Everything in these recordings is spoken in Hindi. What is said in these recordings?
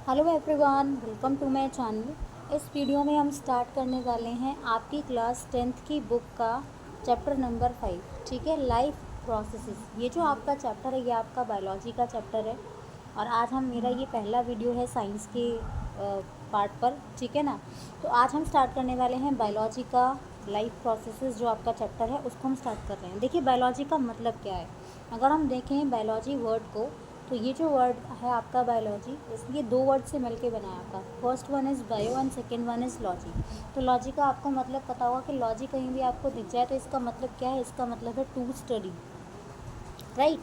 Hello everyone, welcome to my channel. इस वीडियो में हम स्टार्ट करने वाले हैं आपकी क्लास 10th की बुक का चैप्टर नंबर 5। ठीक है, लाइफ प्रोसेसेस। ये जो आपका चैप्टर है ये आपका बायोलॉजी का चैप्टर है और आज मेरा ये पहला वीडियो है साइंस के पार्ट पर। ठीक है ना, तो आज हम स्टार्ट करने वाले हैं बायोलॉजी का लाइफ प्रोसेसेस। जो आपका चैप्टर है उसको हम स्टार्ट कर रहे हैं। देखिए, बायोलॉजी का मतलब क्या है। अगर हम देखें बायोलॉजी वर्ड को, तो ये जो वर्ड है आपका बायोलॉजी, इसलिए दो वर्ड से मिलके बना है आपका। First one is bio and second one is logy. तो लॉजी का आपको मतलब पता होगा कि लॉजी कहीं भी आपको दिख जाए तो इसका मतलब क्या है। इसका मतलब है to study, right.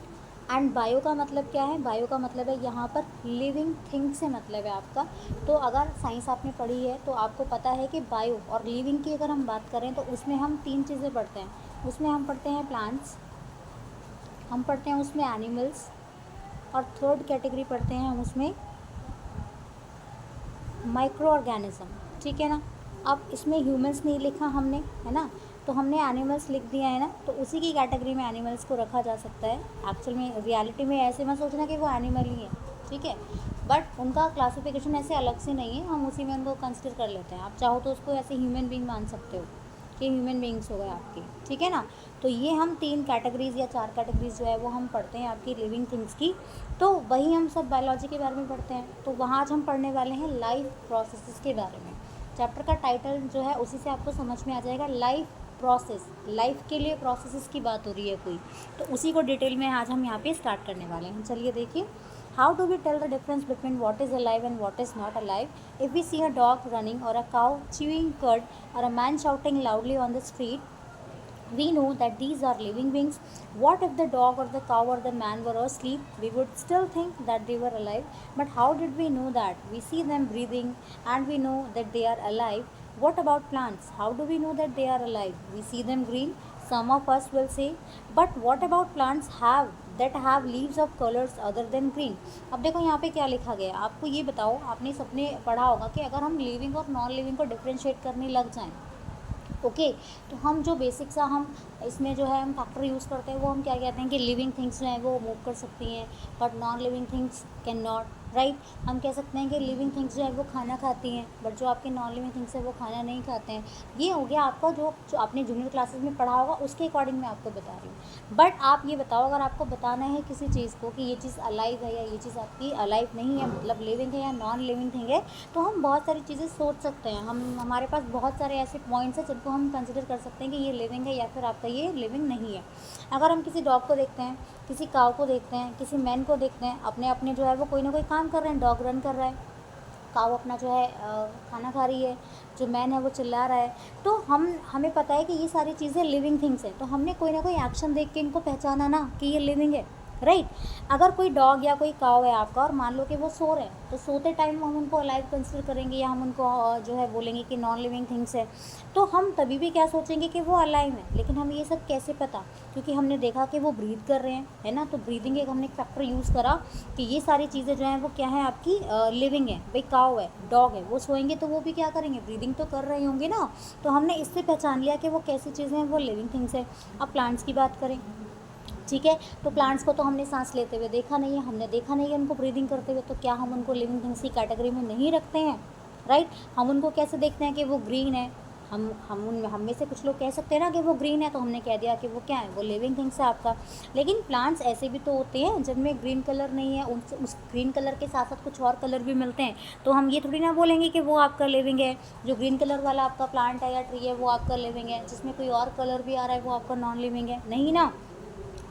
And bio का मतलब क्या है। बायो का मतलब है यहाँ पर लिविंग थिंग से मतलब है आपका। तो अगर साइंस आपने पढ़ी है तो आपको पता है कि बायो और लिविंग की अगर हम बात करें तो उसमें हम तीन चीज़ें पढ़ते हैं। उसमें हम पढ़ते हैं प्लांट्स, हम पढ़ते हैं उसमें एनिमल्स, और थर्ड कैटेगरी पढ़ते हैं हम उसमें माइक्रो ऑर्गेनिज्म। ठीक है ना। अब इसमें ह्यूमंस नहीं लिखा हमने, है ना, तो हमने एनिमल्स लिख दिया है ना, तो उसी की कैटेगरी में एनिमल्स को रखा जा सकता है। एक्चुअल में रियलिटी में ऐसे मत सोचना कि वो एनिमल ही है, ठीक है, बट उनका क्लासिफिकेशन ऐसे अलग से नहीं है, हम उसी में उनको कंसिडर कर लेते हैं। आप चाहो तो उसको ऐसे ह्यूमन बीइंग मान सकते हो कि ह्यूमन बीइंग्स हो गए आपके, ठीक है ना। तो ये हम तीन कैटेगरीज या चार कैटेगरीज जो है वो हम पढ़ते हैं आपकी लिविंग थिंग्स की। तो वही हम सब बायोलॉजी के बारे में पढ़ते हैं। तो वहाँ आज हम पढ़ने वाले हैं लाइफ प्रोसेसेस के बारे में। चैप्टर का टाइटल जो है उसी से आपको समझ में आ जाएगा, लाइफ प्रोसेस। लाइफ के लिए प्रोसेसेस की बात हो रही है कोई, तो उसी को डिटेल में आज हम यहाँ पे स्टार्ट करने वाले हैं। चलिए देखिए, how do we tell the difference between what is alive and what is not alive. If we see a dog running और a cow chewing curd or a man shouting loudly on the street, we know that these are living beings. What if the dog or the cow or the man were asleep? We would still think that they were alive. But how did we know that? We see them breathing and we know that they are alive. What about plants? How do we know that they are alive? We see them green. Some of us will say, but what about plants have leaves of colors other than green? अब देखो यहाँ पे क्या लिखा गया है, आपको ये बताओ। आपने सबने पढ़ा होगा कि अगर हम लिविंग और नॉन लिविंग को डिफ्रेंशिएट करने लग जाएं, ओके, तो हम जो बेसिक सा हम इसमें जो है हम फैक्टर यूज़ करते हैं वो हम क्या कहते हैं कि लिविंग थिंग्स जो हैं वो मूव कर सकती हैं but non living things can not, right. हम कह सकते हैं कि लिविंग थिंग्स जो है वो खाना खाती हैं बट जो आपके नॉन लिविंग थिंग्स है वो खाना नहीं खाते हैं। ये हो गया आपका जो आपने जूनियर क्लासेस में पढ़ा होगा उसके अकॉर्डिंग मैं आपको बता रही हूँ। बट आप ये बताओ, अगर आपको बताना है किसी चीज़ को कि ये चीज़ अलाइव है या ये चीज़ आपकी अलाइव नहीं है, मतलब लिविंग है या नॉन लिविंग थिंग है, तो हम बहुत सारी चीज़ें सोच सकते हैं। हमारे पास बहुत सारे ऐसे पॉइंट्स हैं जिनको हम कंसिडर कर सकते हैं कि ये लिविंग है या फिर आपका ये लिविंग नहीं है। अगर हम किसी डॉग को देखते हैं, किसी काव को देखते हैं, किसी मैन को देखते हैं, अपने अपने जो है वो कोई ना कोई काम कर रहे हैं। डॉग रन कर रहा है, काव अपना जो है खाना खा रही है, जो मैन है वो चिल्ला रहा है। तो हमें पता है कि ये सारी चीज़ें लिविंग थिंग्स हैं, तो हमने कोई ना कोई एक्शन देख के इनको पहचाना ना कि ये लिविंग है, राइट। अगर कोई डॉग या कोई काव है आपका और मान लो कि वो सो रहे हैं, तो सोते टाइम हम उनको अलाइव कंसिडर करेंगे या हम उनको जो है बोलेंगे कि नॉन लिविंग थिंग्स है। तो हम तभी भी क्या सोचेंगे कि वो अलाइव है। लेकिन हमें ये सब कैसे पता, क्योंकि हमने देखा कि वो ब्रीथ कर रहे हैं, है ना। तो ब्रीदिंग एक हमने एक फैक्टर यूज़ करा कि ये सारी चीज़ें जो हैं वो क्या है आपकी लिविंग है। भाई काव है, डॉग है, वो सोएंगे तो वो भी क्या करेंगे, ब्रीदिंग तो कर रहे होंगे ना। तो हमने इससे पहचान लिया कि वो कैसी चीज़ें हैं, वो लिविंग थिंग्स है। अब प्लांट्स की बात करें, ठीक है, तो प्लांट्स को तो हमने सांस लेते हुए देखा नहीं है, हमने देखा नहीं है उनको ब्रीदिंग करते हुए, तो क्या हम उनको लिविंग थिंग्स की कैटेगरी में नहीं रखते हैं, राइट। हम उनको कैसे देखते हैं कि वो ग्रीन है। हम में से कुछ लोग कह सकते हैं ना कि वो ग्रीन है, तो हमने कह दिया कि वो क्या है, वो लिविंग थिंग्स है आपका। लेकिन प्लांट्स ऐसे भी तो होते हैं जिनमें ग्रीन कलर नहीं है, उस ग्रीन कलर के साथ साथ कुछ और कलर भी मिलते हैं। तो हम ये थोड़ी ना बोलेंगे कि वो आपका लिविंग है। जो ग्रीन कलर वाला आपका प्लांट है या ट्री है वो आपका लिविंग है, जिसमें कोई और कलर भी आ रहा है वो आपका नॉन लिविंग है, नहीं ना।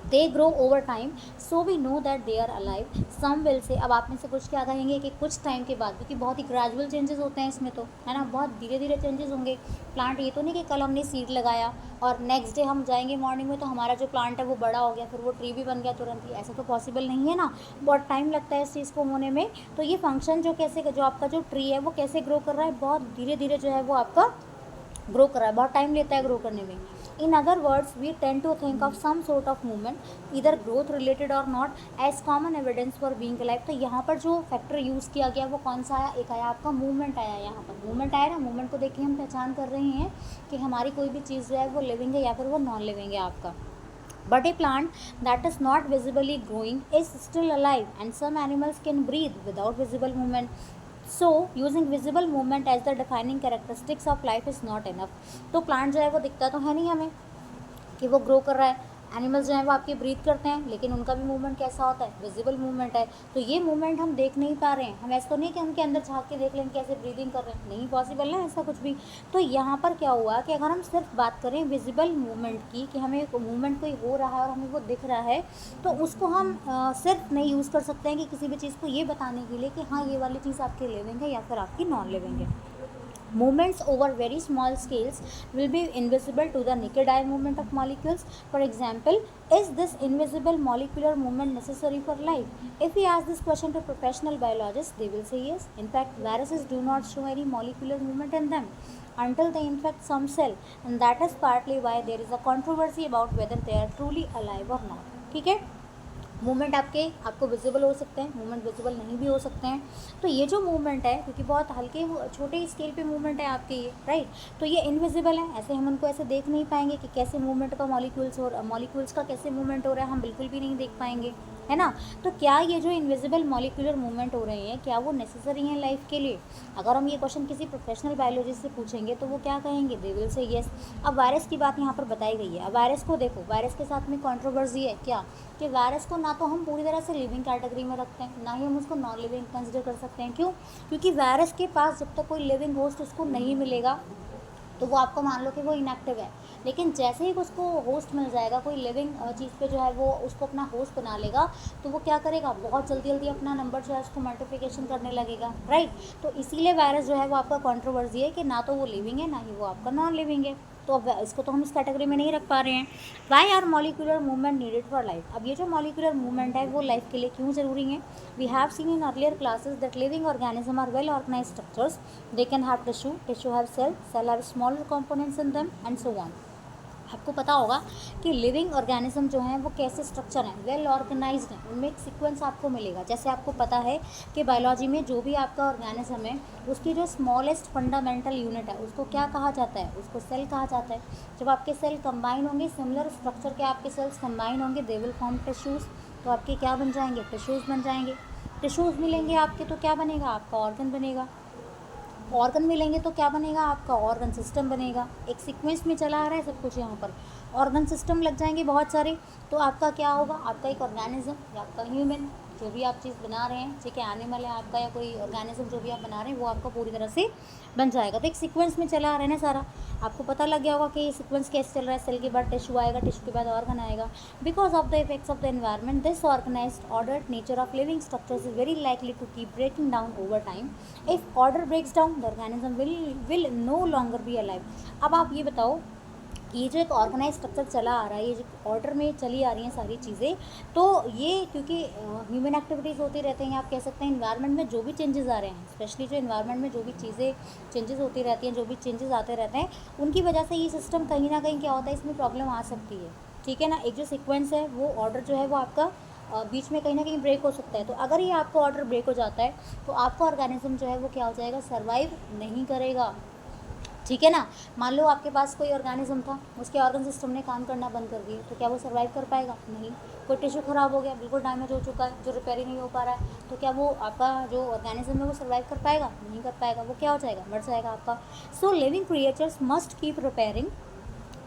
They grow over time, so we know that they are alive. Some will say, अब आप में से कुछ क्या कहेंगे कि कुछ टाइम के बाद, क्योंकि बहुत ही ग्रेजुअल चेंजेस होते हैं इसमें, तो है ना, बहुत धीरे धीरे चेंजेस होंगे। प्लांट ये तो नहीं कि कल हमने सीड लगाया और नेक्स्ट डे हम जाएंगे मॉर्निंग में तो हमारा जो प्लांट है वो बड़ा हो गया, फिर वो ट्री भी बन गया तुरंत ही। ऐसा तो पॉसिबल नहीं है ना, बहुत टाइम लगता है इस चीज़ को होने में। तो ये फंक्शन जो आपका जो ट्री है वो कैसे ग्रो कर रहा है, बहुत धीरे धीरे जो है वो आपका ग्रो कर रहा है, बहुत टाइम लेता है ग्रो करने में। In other words, we tend to think of some sort of movement, इधर ग्रोथ रिलेटेड और not, as common evidence for being alive. तो यहाँ पर जो फैक्टर यूज़ किया गया वो कौन सा आया, एक आया आपका मूवमेंट आया। यहाँ पर मूवमेंट आया ना, मूवमेंट को देख के हम पहचान कर रहे हैं कि हमारी कोई भी चीज़ जो है वो लिविंग है या फिर वो नॉन लिविंग है आपका। But a plant that is not visibly growing is still alive, and some animals can breathe without visible movement. So using visible movement as the defining characteristics of life is not enough. तो प्लांट जो है वो दिखता तो है नहीं हमें कि वो ग्रो कर रहा है, एनिमल्स जो हैं वो आपके ब्रीथ करते हैं, लेकिन उनका भी मूवमेंट कैसा होता है, विजिबल मूवमेंट है। तो ये मूवमेंट हम देख नहीं पा रहे हैं, हम ऐसा तो नहीं कि उनके अंदर झाँक के देख लें कैसे ब्रीदिंग कर रहे हैं, नहीं पॉसिबल ना ऐसा कुछ भी। तो यहाँ पर क्या हुआ कि अगर हम सिर्फ बात करें विजिबल मूवमेंट की, कि हमें मूवमेंट कोई हो रहा है और हमें वो दिख रहा है, तो उसको हम सिर्फ नहीं यूज़ कर सकते हैं कि किसी भी चीज़ को ये बताने के लिए कि हाँ ये वाली चीज़ आपकी लिविंग है या फिर आपकी नॉन लिविंग है। Movements over very small scales will be invisible to the naked eye movement of molecules. For example, is this invisible molecular movement necessary for life? If we ask this question to professional biologists, they will say yes. In fact, viruses do not show any molecular movement in them until they infect some cell, and that is partly why there is a controversy about whether they are truly alive or not. ठीक है, मूवमेंट आपको विजिबल हो सकते हैं, मूवमेंट विजिबल नहीं भी हो सकते हैं। तो ये जो मूवमेंट है, क्योंकि बहुत हल्के छोटे स्केल पे मूवमेंट है आपके ये, राइट, तो ये इनविजिबल है, ऐसे हम उनको ऐसे देख नहीं पाएंगे कि कैसे मूवमेंट का मॉलिक्यूल्स का कैसे मूवमेंट हो रहा है, हम बिल्कुल भी नहीं देख पाएंगे, है ना। तो क्या ये जो इनविजिबल मॉलिक्यूलर मूवमेंट हो रहे हैं, क्या वो नेसेसरी हैं लाइफ के लिए? अगर हम ये क्वेश्चन किसी प्रोफेशनल बायोलॉजिस्ट से पूछेंगे तो वो क्या कहेंगे, दे विल से यस। अब वायरस की बात यहाँ पर बताई गई है। अब वायरस को देखो, वायरस के साथ में कॉन्ट्रोवर्सी है क्या, कि वायरस को ना तो हम पूरी तरह से लिविंग कैटेगरी में रखते हैं, ना ही हम उसको नॉन लिविंग कंसिडर कर सकते हैं। क्यों? क्योंकि वायरस के पास जब तक कोई लिविंग होस्ट उसको नहीं मिलेगा तो वो आपको मान लो कि वो इनएक्टिव है, लेकिन जैसे ही उसको होस्ट मिल जाएगा, कोई लिविंग चीज़ पे जो है वो उसको अपना होस्ट बना लेगा, तो वो क्या करेगा, बहुत जल्दी जल्दी अपना नंबर जो है उसको मल्टीप्लिकेशन करने लगेगा, राइट। तो इसीलिए वायरस जो है वो आपका कंट्रोवर्सी है कि ना तो वो लिविंग है, ना ही वो आपका नॉन लिविंग है। तो अब इसको तो हम इस कैटेगरी में नहीं रख पा रहे हैं। Why are molecular movement needed for life? अब ये जो मॉलिक्यूलर मूवमेंट है वो लाइफ के लिए क्यों ज़रूरी है? We have seen in earlier classes that living organism are well organise structures, they can have tissue have cell have smaller components in them and so on. आपको पता होगा कि लिविंग ऑर्गेनिज्म जो हैं वो कैसे स्ट्रक्चर हैं, वेल ऑर्गेनाइज्ड हैं, उनमें एक सीक्वेंस आपको मिलेगा। जैसे आपको पता है कि बायोलॉजी में जो भी आपका ऑर्गेनिज्म है उसकी जो स्मॉलेस्ट फंडामेंटल यूनिट है उसको क्या कहा जाता है, उसको सेल कहा जाता है। जब आपके सेल कंबाइन होंगे, सिमिलर स्ट्रक्चर के आपके सेल्स कंबाइन होंगे, दे विल फॉर्म टिश्यूज़, तो आपके क्या बन जाएंगे, टिश्यूज़ बन जाएंगे। टिश्यूज़ मिलेंगे आपके तो क्या बनेगा, आपका ऑर्गन बनेगा। ऑर्गन मिलेंगे तो क्या बनेगा, आपका ऑर्गन सिस्टम बनेगा। एक सीक्वेंस में चला आ रहा है सब कुछ, यहाँ पर ऑर्गन सिस्टम लग जाएंगे बहुत सारे, तो आपका क्या होगा, आपका एक ऑर्गेनिज्म या आपका ह्यूमन जो भी आप चीज़ बना रहे हैं, ठीक है, एनिमल है आपका या कोई ऑर्गेनिज्म जो भी आप बना रहे हैं वो आपका पूरी तरह से बन जाएगा। तो एक सीक्वेंस में चला आ रहा है ना सारा, आपको पता लग गया होगा कि ये सीक्वेंस कैसे चल रहा है। सेल के बाद टिश्यू आएगा, टिश्यू के बाद ऑर्गन आएगा। Because of the effects of the environment, this organised ordered nature of living structures is very likely to keep breaking down over time. If order breaks down, the organism will no longer be alive. अब आप ये बताओ, ये जो एक ऑर्गेनाइज स्ट्रक्चर चला आ रहा है, ये जो ऑर्डर में चली आ रही हैं सारी चीज़ें, तो ये क्योंकि ह्यूमन एक्टिविटीज़ होती रहती हैं, आप कह सकते हैं इन्वायरमेंट में जो भी चेंजेस आ रहे हैं, स्पेशली जो इन्वायरमेंट में जो भी चीज़ें चेंजेस होती रहती हैं, जो भी चेंजेस आते रहते हैं, उनकी वजह से ये सिस्टम कहीं ना कहीं क्या होता है, इसमें प्रॉब्लम आ सकती है, ठीक है ना। एक जो सीक्वेंस है वो ऑर्डर जो है वो आपका बीच में कहीं ना कहीं ब्रेक हो सकता है। तो अगर ये आपका ऑर्डर ब्रेक हो जाता है तो आपका ऑर्गेनिज्म जो है वो क्या हो जाएगा, सर्वाइव नहीं करेगा, ठीक है ना। मान लो आपके पास कोई ऑर्गेनिज्म था, उसके ऑर्गन सिस्टम ने काम करना बंद कर दिए, तो क्या वो सर्वाइव कर पाएगा, नहीं। कोई टिश्यू ख़राब हो गया, बिल्कुल डैमेज हो चुका है, जो रिपेयर ही नहीं हो पा रहा है, तो क्या वो आपका जो ऑर्गेनिज्म है वो सर्वाइव कर पाएगा, नहीं कर पाएगा, वो क्या हो जाएगा, मर जाएगा आपका। So living creatures must keep repairing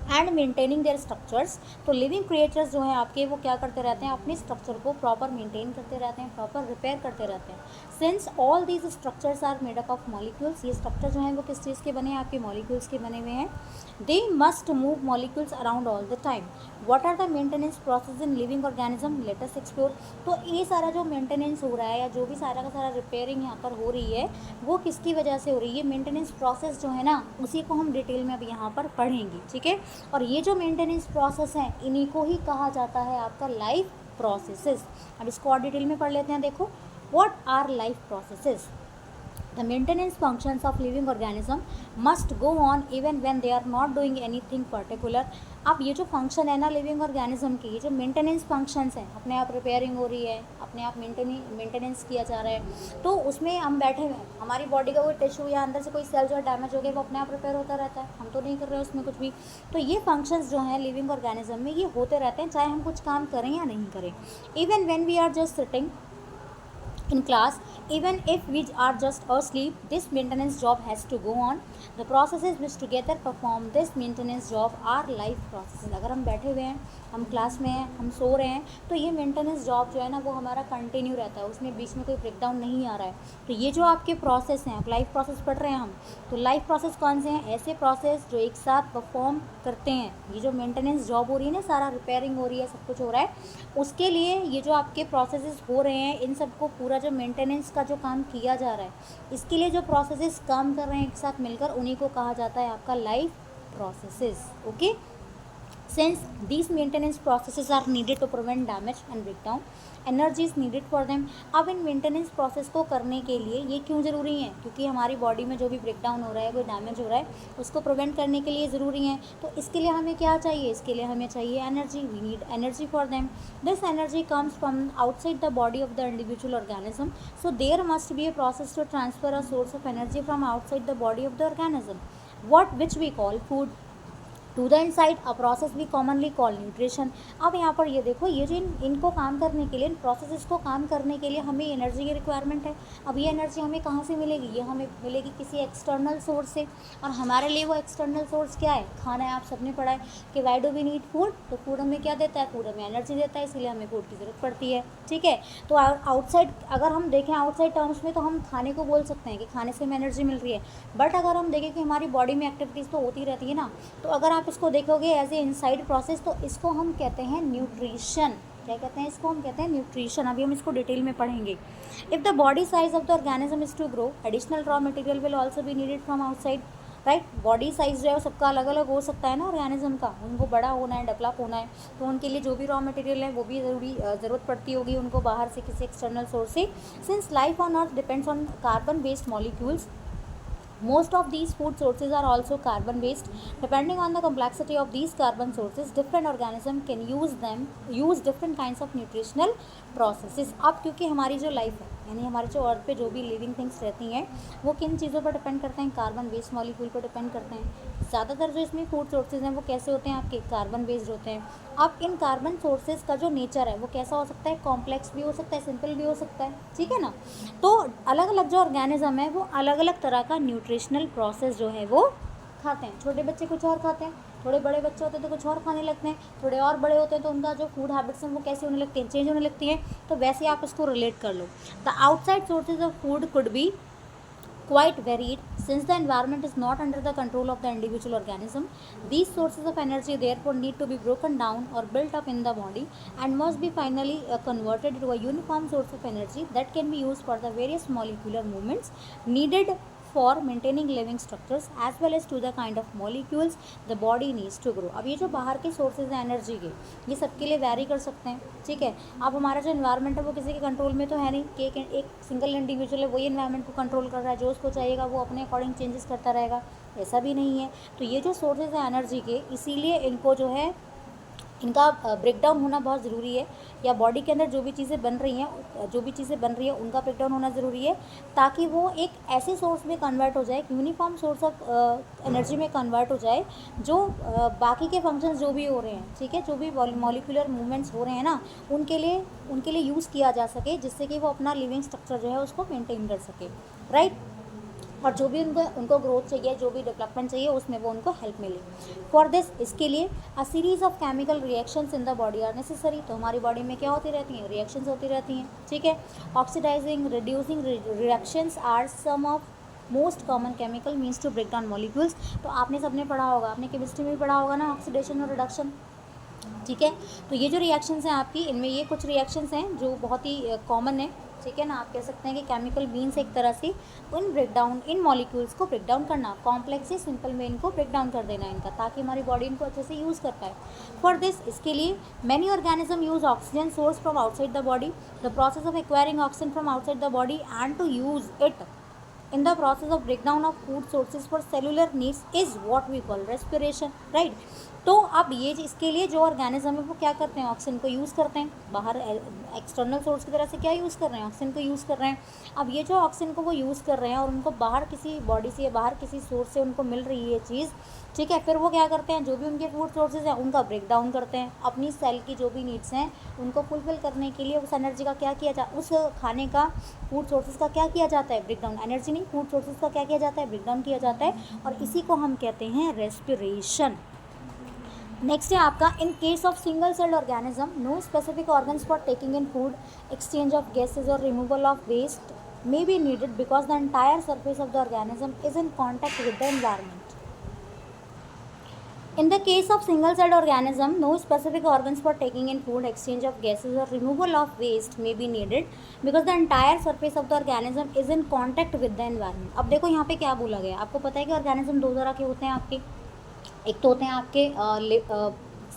and maintaining their structures. तो लिविंग क्रिएचर्स जो हैं आपके, वो क्या करते रहते हैं, अपने स्ट्रक्चर को प्रॉपर मेंटेन करते रहते हैं, प्रॉपर रिपेयर करते रहते हैं। Since all these structures are made up of molecules, ये स्ट्रक्चर जो हैं वो किस चीज़ के बने हैं, आपके मॉलिक्यूल्स के बने हुए हैं। They must move molecules around all the time. What are the maintenance process in living organism, let us explore. तो ये सारा जो मेंटेनेंस हो रहा है या जो भी सारा का सारा रिपेयरिंग यहाँ पर हो रही है, वो किसकी वजह से हो रही है, मेंटेनेंस प्रोसेस जो है ना, उसी को हम डिटेल में अब यहाँ पर पढ़ेंगे, ठीक है। और ये जो मेंटेनेंस प्रोसेस हैं, इन्हीं को ही कहा जाता है आपका लाइफ प्रोसेसेस। अब इसको और डिटेल में पढ़ लेते हैं। देखो, what our life processes? The maintenance functions of living organism must go on even when they are not doing anything particular. अब ये जो फंक्शन है ना लिविंग ऑर्गेनिज्म की, ये जो मेंटेनेंस फंक्शंस हैं, अपने आप रिपेयरिंग हो रही है, अपने आप मेंटेनेंस किया जा रहा है, तो उसमें हम बैठे हुए हैं, हमारी बॉडी का कोई टिश्यू या अंदर से कोई सेल जो है डैमेज हो गया, वो अपने आप रिपेयर होता रहता है, हम तो नहीं कर रहे हैं उसमें कुछ भी। तो ये फंक्शंस जो हैं लिविंग ऑर्गेनिज्म में, ये होते रहते हैं, चाहे हम कुछ काम करें या नहीं करें। Even when we are just sitting in class. Even if we are just asleep, this maintenance job has to go on. The processes which together perform this maintenance job are life processes. अगर हम बैठे हुए हैं, हम क्लास में हैं, हम सो रहे हैं, तो ये मेंटेनेंस जॉब जो है ना वो हमारा कंटिन्यू रहता है, उसमें बीच में कोई ब्रेकडाउन नहीं आ रहा है. तो ये जो आपके प्रोसेस हैं, आप लाइफ प्रोसेस पढ़ रहे हैं हम, तो लाइफ प्रोसेस कौन से हैं? ऐसे प्रोसेस जो एक साथ परफॉर्म करते हैं. ये जो मेंटेनेंस जॉब हो रही है ना, सारा रिपेयरिंग हो रही है, सब कुछ हो रहा है, उसके लिए ये जो आपके प्रोसेसेस हो रहे हैं, इन सबको पूरा जो मेंटेनेंस का जो काम किया जा रहा है, इसके लिए जो प्रोसेसेस काम कर रहे हैं एक साथ मिलकर, उन्हीं को कहा जाता है आपका life processes. Okay. Since these maintenance processes are needed to prevent damage and breakdown, energy is needed for them. अब इन मेंटेनेंस प्रोसेस को करने के लिए ये क्यों ज़रूरी है? क्योंकि हमारी बॉडी में जो भी ब्रेकडाउन हो रहा है, कोई डैमेज हो रहा है, उसको प्रिवेंट करने के लिए ज़रूरी है. तो इसके लिए हमें क्या चाहिए? इसके लिए हमें चाहिए energy. We need energy for them. This energy comes from outside the body of the individual organism. So there must be a process to transfer a source of energy from outside the body of the organism, which we call food, to the inside, a process भी कॉमनली कॉल न्यूट्रिशन. अब यहाँ पर ये देखो, ये जो इनको काम करने के लिए, इन प्रोसेसेस को काम करने के लिए हमें एनर्जी की रिक्वायरमेंट है. अब ये एनर्जी हमें कहाँ से मिलेगी? ये हमें मिलेगी किसी एक्सटर्नल सोर्स से. और हमारे लिए वो एक्सटर्नल सोर्स क्या है? खाना है. आप सबने पढ़ा है कि why do we need food. तो फूड हमें क्या देता है? फूड हमें एनर्जी देता है, इसलिए हमें फूड की ज़रूरत पड़ती है. ठीक है. तो आउटसाइड अगर हम देखें आउटसाइड टर्म्स में, तो हम खाने को बोल सकते हैं कि खाने से हमें एनर्जी मिल रही है. बट अगर हम देखें कि हमारी बॉडी में एक्टिविटीज़ तो होती रहती है ना, तो अगर आप इसको देखोगे एज ए इनसाइड प्रोसेस, तो इसको हम कहते हैं न्यूट्रिशन. क्या कहते हैं इसको? हम कहते हैं न्यूट्रिशन. अभी हम इसको डिटेल में पढ़ेंगे. If the body size of the organism is to grow, additional raw material will also be needed from outside. Right. Body size जो है वो सबका अलग अलग हो सकता है ना ऑर्गेनिज्म का. उनको बड़ा होना है, डेवलप होना है, तो उनके लिए जो भी रॉ मटेरियल है वो भी ज़रूरत पड़ती होगी उनको बाहर से, किसी एक्सटर्नल सोर्स से. Since life on earth depends on carbon based molecules, most of these food sources are also carbon based. Depending on the complexity of these carbon sources, different organisms can use different kinds of nutritional processes. अब क्योंकि हमारी जो लाइफ है, यानी हमारे जो अर्थ पे जो भी लिविंग थिंग्स रहती हैं, वो किन चीज़ों पर डिपेंड करते हैं? कार्बन बेस्ड मॉलिक्यूल पर डिपेंड करते हैं. ज़्यादातर जो इसमें फूड सोर्सेज हैं वो कैसे होते हैं? आपके कार्बन बेस्ड होते हैं. अब इन कार्बन सोर्सेज का जो नेचर है वो कैसा हो सकता है? कॉम्प्लेक्स भी हो सकता है, सिंपल भी हो सकता है. ठीक है ना. तो अलग अलग जो ऑर्गेनिज्म है वो अलग अलग तरह का न्यूट्रिशनल प्रोसेस जो है वो खाते हैं. छोटे बच्चे कुछ और खाते हैं, थोड़े बड़े बच्चे होते हैं तो कुछ और खाने लगते हैं, थोड़े और बड़े होते हैं तो उनका जो फूड हैबिट्स हैं वो कैसे होने लगते हैं? चेंज होने लगती हैं. तो वैसे आप इसको रिलेट कर लो. The outside sources of food could be quite varied since the environment is not under the control of the individual organism. These sources of energy therefore need to be broken down or built up in the body and must be finally converted into a uniform source of energy that can be used for the various molecular movements needed for maintaining living structures as well as to the kind of molecules the body needs to grow. अब ये जो बाहर के सोर्सेज हैं एनर्जी के, ये सबके लिए वैरी कर सकते हैं. ठीक है. अब हमारा जो इन्वायरमेंट है वो किसी के कंट्रोल में तो है नहीं कि एक सिंगल इंडिविजुअल है वही इन्वायरमेंट को कंट्रोल कर रहा है, जो उसको चाहिएगा वो अपने अकॉर्डिंग चेंजेस करता रहेगा. ऐसा भी नहीं है. तो ये जो सोर्सेज हैं एनर्जी के, इसीलिए इनको जो है इनका ब्रेकडाउन होना बहुत ज़रूरी है, या बॉडी के अंदर जो भी चीज़ें बन रही हैं उनका ब्रेकडाउन होना ज़रूरी है, ताकि वो एक ऐसे सोर्स में कन्वर्ट हो जाए, एक यूनिफॉर्म सोर्स ऑफ एनर्जी में कन्वर्ट हो जाए, जो बाकी के फंक्शंस जो भी हो रहे हैं, ठीक है, जो भी मॉलिक्यूलर मूवमेंट्स हो रहे हैं ना, उनके लिए यूज़ किया जा सके, जिससे कि वो अपना लिविंग स्ट्रक्चर जो है उसको मेनटेन कर सके. राइट. और जो भी उनको ग्रोथ चाहिए, जो भी डेवलपमेंट चाहिए, उसमें वो उनको हेल्प मिले. फॉर दिस, इसके लिए a series of chemical reactions in the body are necessary. तो हमारी बॉडी में क्या होती रहती हैं? रिएक्शंस होती रहती हैं. ठीक है. Oxidising, reducing reactions are some of most common chemical means to break down molecules. तो आपने सबने पढ़ा होगा, आपने केमिस्ट्री में भी पढ़ा होगा ना, ऑक्सीडेशन और रिडक्शन. ठीक है. तो ये जो रिएक्शंस हैं आपकी, इनमें ये कुछ रिएक्शंस हैं जो बहुत ही कॉमन है. ठीक है ना. आप कह सकते हैं कि केमिकल मीन्स एक तरह से इन मॉलिक्यूल्स को ब्रेक डाउन करना, कॉम्प्लेक्स से सिंपल में इनको ब्रेक डाउन कर देना इनका, ताकि हमारी बॉडी इनको अच्छे से यूज़ कर पाए. फॉर दिस, इसके लिए many organism use oxygen source from outside the body. The process of acquiring oxygen from outside the body and to use it in the process of breakdown of food sources for cellular needs is what we call respiration. Right. तो अब ये इसके लिए जो ऑर्गेनिज्म है वो क्या करते हैं, ऑक्सीजन को यूज़ करते हैं, बाहर एक्सटर्नल सोर्स की तरह से क्या यूज़ कर रहे हैं, ऑक्सीजन को यूज़ कर रहे हैं। अब ये जो ऑक्सीजन को वो यूज़ कर रहे हैं और उनको बाहर किसी बॉडी से या बाहर किसी सोर्स से उनको मिल रही है चीज़, ठीक है, फिर वो क्या करते हैं, जो भी उनके फूड सोर्सेज हैं उनका ब्रेक डाउन करते हैं, अपनी सेल की जो भी नीड्स हैं उनको फुलफिल करने के लिए उस एनर्जी का क्या किया उस खाने का, फूड सोर्सेज का क्या किया जाता है, ब्रेक डाउन। एनर्जी नहीं, फूड सोर्सेज का क्या किया जाता है, ब्रेक डाउन किया जाता है, और इसी को हम कहते हैं रेस्पिरेशन। नेक्स्ट है आपका, in case of single celled organism no specific organs for taking in food, exchange of gases और removal of waste may be needed because the entire surface of the organism is in contact with the environment. In the case of single celled organism, no specific organs for taking in food, exchange of gases or removal of waste may be needed because the entire surface of the organism is in contact with the environment. अब देखो यहाँ पे क्या बोला गया, आपको पता है कि ऑर्गेनिज्म दो तरह के होते हैं आपके, एक तो होते हैं आपके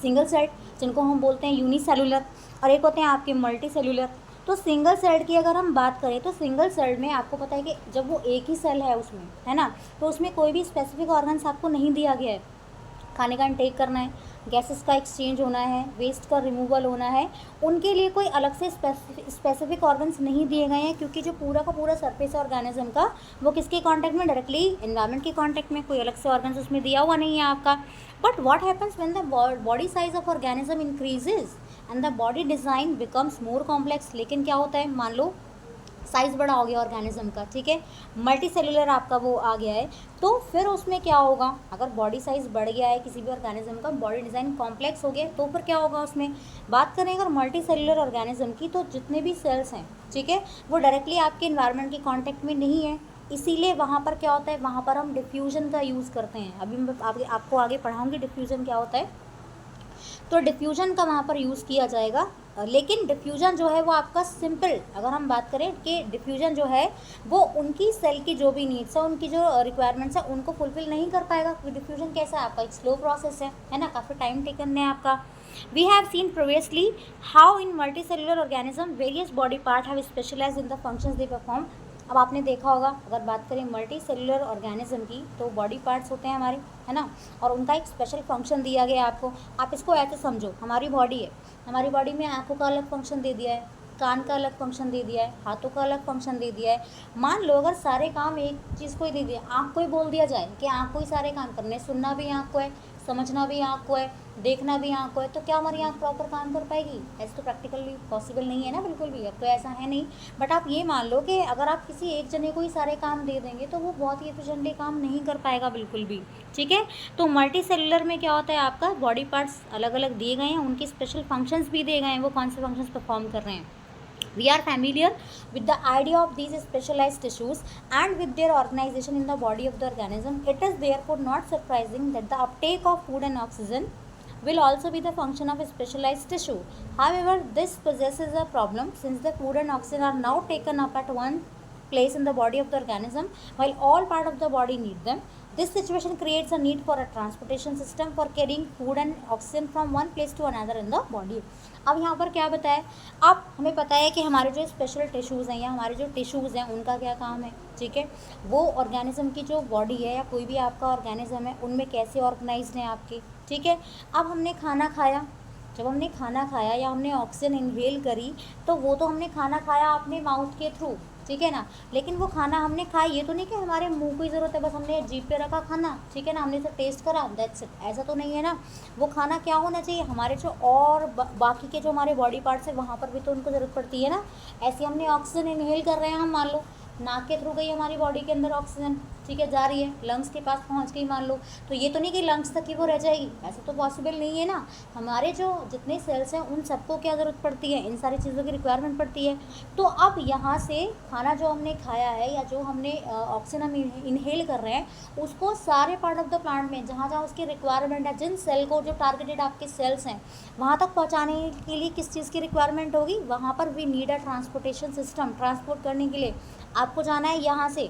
सिंगल सेल्ड जिनको हम बोलते हैं यूनिसेलुलर, और एक होते हैं आपके मल्टी सेलुलर। तो सिंगल सेल्ड की अगर हम बात करें तो सिंगल सेल्ड में आपको पता है कि जब वो एक ही सेल है उसमें, है ना, तो उसमें कोई भी स्पेसिफिक ऑर्गन्स आपको नहीं दिया गया है, खाने का इंटेक करना है, गैसेस का एक्सचेंज होना है, वेस्ट का रिमूवल होना है, उनके लिए कोई अलग से स्पेसिफिक ऑर्गन्स नहीं दिए गए हैं, क्योंकि जो पूरा का पूरा सरफेस है ऑर्गेनिज्म का वो किसके कांटेक्ट में, डायरेक्टली एनवायरनमेंट के कांटेक्ट में, कोई अलग से ऑर्गन्स उसमें दिया हुआ नहीं है आपका। But what happens when the body size of organism increases and the body design becomes more complex. लेकिन क्या होता है, मान लो साइज़ बड़ा हो गया ऑर्गेनिज्म का, ठीक है, मल्टी सेलुलर आपका वो आ गया है, तो फिर उसमें क्या होगा, अगर बॉडी साइज़ बढ़ गया है किसी भी ऑर्गेनिज्म का, बॉडी डिज़ाइन कॉम्प्लेक्स हो गया, तो फिर क्या होगा उसमें। बात करें अगर मल्टी सेलुलर ऑर्गेनिज्म की, तो जितने भी सेल्स हैं, ठीक है, वो डायरेक्टली आपके इन्वायरमेंट के कॉन्टेक्ट में नहीं है, इसीलिए वहाँ पर क्या होता है, वहाँ पर हम डिफ्यूज़न का यूज़ करते हैं। अभी मैं आपको आगे पढ़ाऊँगी डिफ्यूज़न क्या होता है, तो डिफ्यूज़न का वहाँ पर यूज़ किया जाएगा। लेकिन डिफ्यूज़न जो है वो आपका सिंपल, अगर हम बात करें कि डिफ्यूज़न जो है वो उनकी सेल की जो भी नीड्स है, उनकी जो रिक्वायरमेंट्स है उनको फुलफिल नहीं कर पाएगा, क्योंकि डिफ्यूज़न कैसा है आपका, एक स्लो प्रोसेस है ना, काफ़ी टाइम टेकन है आपका। We have seen previously how in multi cellular organism various body part have specialised in the functions they perform. अब आपने देखा होगा, अगर बात करें मल्टी सेलुलर ऑर्गेनिज्म की, तो बॉडी पार्ट्स होते हैं हमारे, है ना, और उनका एक स्पेशल फंक्शन दिया गया है आपको। आप इसको ऐसे समझो, हमारी बॉडी है, हमारी बॉडी में आँखों का अलग फंक्शन दे दिया है, कान का अलग फंक्शन दे दिया है, हाथों का अलग फंक्शन दे दिया है। मान लो अगर सारे काम एक चीज़ को ही दे दिया, आँख को ही बोल दिया जाए कि आँख को ही सारे काम करने, सुनना भी आँख को है, समझना भी आँख को है, देखना भी आँख को है, तो क्या हमारी आँख प्रॉपर काम कर पाएगी? ऐसे तो प्रैक्टिकली पॉसिबल नहीं है ना, बिल्कुल भी, अब तो ऐसा है नहीं। बट आप ये मान लो कि अगर आप किसी एक जने को ही सारे काम दे देंगे तो वो बहुत ही एफिशिएंटली काम नहीं कर पाएगा बिल्कुल भी, ठीक है। तो मल्टी सेलुलर में क्या होता है, आपका बॉडी पार्ट्स अलग अलग दिए गए हैं, उनके स्पेशल फंक्शंस भी दिए गए हैं, वो कौन से फंक्शंस परफॉर्म कर रहे हैं। We are familiar with the idea of these specialized tissues and with their organization in the body of the organism. It is therefore not surprising that the uptake of food and oxygen will also be the function of a specialized tissue. However, this possesses a problem since the food and oxygen are now taken up at one place in the body of the organism while all part of the body need them. This situation creates a need for a transportation system for carrying food and oxygen from one place to another in the body. अब यहाँ पर क्या बताया, अब हमें पता है कि हमारे जो स्पेशल टिश्यूज़ हैं या हमारे जो टिश्यूज़ हैं उनका क्या काम है, ठीक है, वो ऑर्गेनिज्म की जो बॉडी है या कोई भी आपका ऑर्गेनिज्म है उनमें कैसे ऑर्गेनाइज्ड हैं आपके, ठीक है। अब हमने खाना खाया, जब हमने खाना खाया या हमने ऑक्सीजन इनहेल करी, तो वो तो हमने खाना खाया अपने माउथ के थ्रू, ठीक है ना, लेकिन वो खाना हमने खाया, ये तो नहीं कि हमारे मुंह की ज़रूरत है, बस हमने जीभ पे रखा खाना, ठीक है ना, हमने इसे टेस्ट करा, दैट्स इट, ऐसा तो नहीं है ना। वो खाना क्या होना चाहिए, हमारे जो और बाकी के जो हमारे बॉडी पार्ट्स हैं वहाँ पर भी तो उनको ज़रूरत पड़ती है ना। ऐसे हमने ऑक्सीजन इनहेल कर रहे हैं, हम मान लो नाक के थ्रू गई हमारी बॉडी के अंदर ऑक्सीजन, ठीक है, जा रही है, लंग्स के पास पहुंच गई मान लो, तो ये तो नहीं कि लंग्स तक ही वो रह जाएगी, ऐसा तो पॉसिबल नहीं है ना। हमारे जो जितने सेल्स हैं उन सबको क्या ज़रूरत पड़ती है, इन सारी चीज़ों की रिक्वायरमेंट पड़ती है। तो अब यहाँ से खाना जो हमने खाया है या जो हमने ऑक्सीजन हम इनहेल कर रहे हैं, उसको सारे पार्ट ऑफ द प्लांट में जहाँ जहाँ उसकी रिक्वायरमेंट है, जिन सेल को जो टारगेटेड आपके सेल्स हैं वहाँ तक पहुँचाने के लिए किस चीज़ की रिक्वायरमेंट होगी, वहाँ पर we need a transportation system. Transport करने के लिए आपको जाना है यहाँ से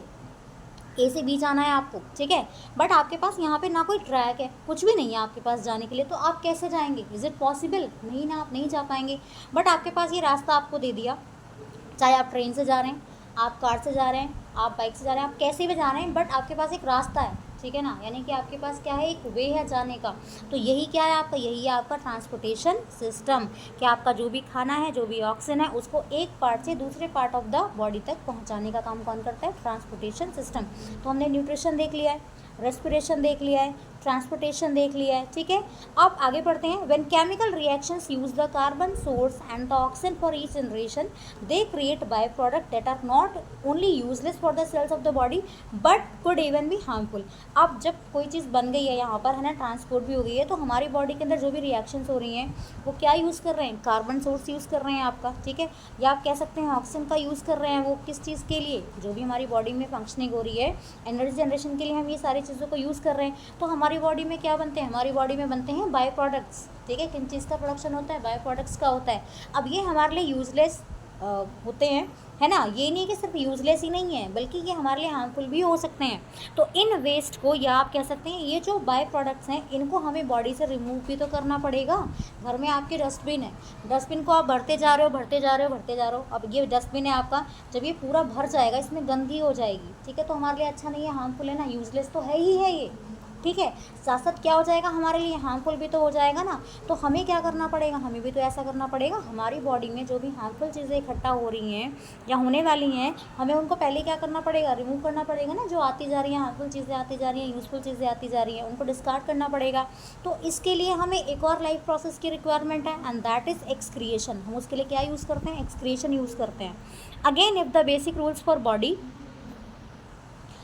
ए से बी जाना है आपको, ठीक है, बट आपके पास यहाँ पे ना कोई ट्रैक है, कुछ भी नहीं है आपके पास जाने के लिए, तो आप कैसे जाएंगे, इज़ इट पॉसिबल, नहीं ना, आप नहीं जा पाएंगे। बट आपके पास ये रास्ता आपको दे दिया, चाहे आप ट्रेन से जा रहे हैं, आप कार से जा रहे हैं, आप बाइक से जा रहे हैं, आप कैसे भी जा रहे हैं, बट आपके पास एक रास्ता है, ठीक है ना, यानी कि आपके पास क्या है, एक वे है जाने का। तो यही क्या है आपका, यही है आपका ट्रांसपोर्टेशन सिस्टम, कि आपका जो भी खाना है, जो भी ऑक्सीजन है, उसको एक पार्ट से दूसरे पार्ट ऑफ द बॉडी तक पहुंचाने का काम कौन करता है, ट्रांसपोर्टेशन सिस्टम। तो हमने न्यूट्रिशन देख लिया है, रेस्पिरेशन देख लिया है, ट्रांसपोर्टेशन देख लिया है, ठीक है। अब आगे बढ़ते हैं। When chemical reactions use the carbon source and the oxygen for each generation, they create by product that are not only useless for the cells of the body but could even be harmful. अब जब कोई चीज़ बन गई है यहाँ पर, है ना, ट्रांसपोर्ट भी हो गई है, तो हमारी बॉडी के अंदर जो भी रिएक्शंस हो रही हैं वो क्या यूज़ कर रहे हैं, कार्बन सोर्स यूज़ कर रहे हैं आपका, ठीक है, या आप कह सकते हैं ऑक्सीजन का यूज़ कर रहे हैं। वो किस चीज़ के लिए, जो भी हमारी बॉडी में फंक्शनिंग हो रही है, एनर्जी जनरेशन के लिए हम ये सारी चीज़ों को यूज़ कर रहे हैं। तो हमारी बॉडी में क्या बनते हैं, हमारी बॉडी में बनते हैं बाय प्रोडक्ट्स, ठीक है। किन चीज़ का प्रोडक्शन होता है, बाय प्रोडक्ट्स का होता है। अब ये हमारे लिए यूजलेस होते हैं, है ना, ये नहीं कि सिर्फ यूजलेस ही नहीं है, बल्कि ये हमारे लिए हार्मफुल भी हो सकते हैं। तो इन वेस्ट को, या आप कह सकते हैं ये जो बाय प्रोडक्ट्स हैं, इनको हमें बॉडी से रिमूव भी तो करना पड़ेगा। घर में आपके डस्टबिन है, डस्टबिन को आप भरते जा रहे हो, भरते जा रहे हो, भरते जा रहे हो। अब ये डस्टबिन है आपका, जब ये पूरा भर जाएगा, इसमें गंदगी हो जाएगी, ठीक है, तो हमारे लिए अच्छा नहीं है, हार्मफुल है ना, यूजलेस तो है ही है ये, ठीक है। साथ साथ क्या हो जाएगा, हमारे लिए हार्मफुल भी तो हो जाएगा ना। तो हमें क्या करना पड़ेगा, हमें भी तो ऐसा करना पड़ेगा, हमारी बॉडी में जो भी हार्मफुल चीज़ें इकट्ठा हो रही हैं या होने वाली हैं, हमें उनको पहले क्या करना पड़ेगा, रिमूव करना पड़ेगा ना। जो आती जा रही हैं, हार्मफुल चीज़ें आती जा रही हैं, यूज़फुल चीज़ें आती जा रही हैं, उनको डिस्कार्ड करना पड़ेगा। तो इसके लिए हमें एक और लाइफ प्रोसेस की रिक्वायरमेंट है, एंड दैट इज़ एक्सक्रिएशन। हम उसके लिए क्या यूज़ करते हैं, एक्सक्रिएशन यूज़ करते हैं। Again, if the basic rules for body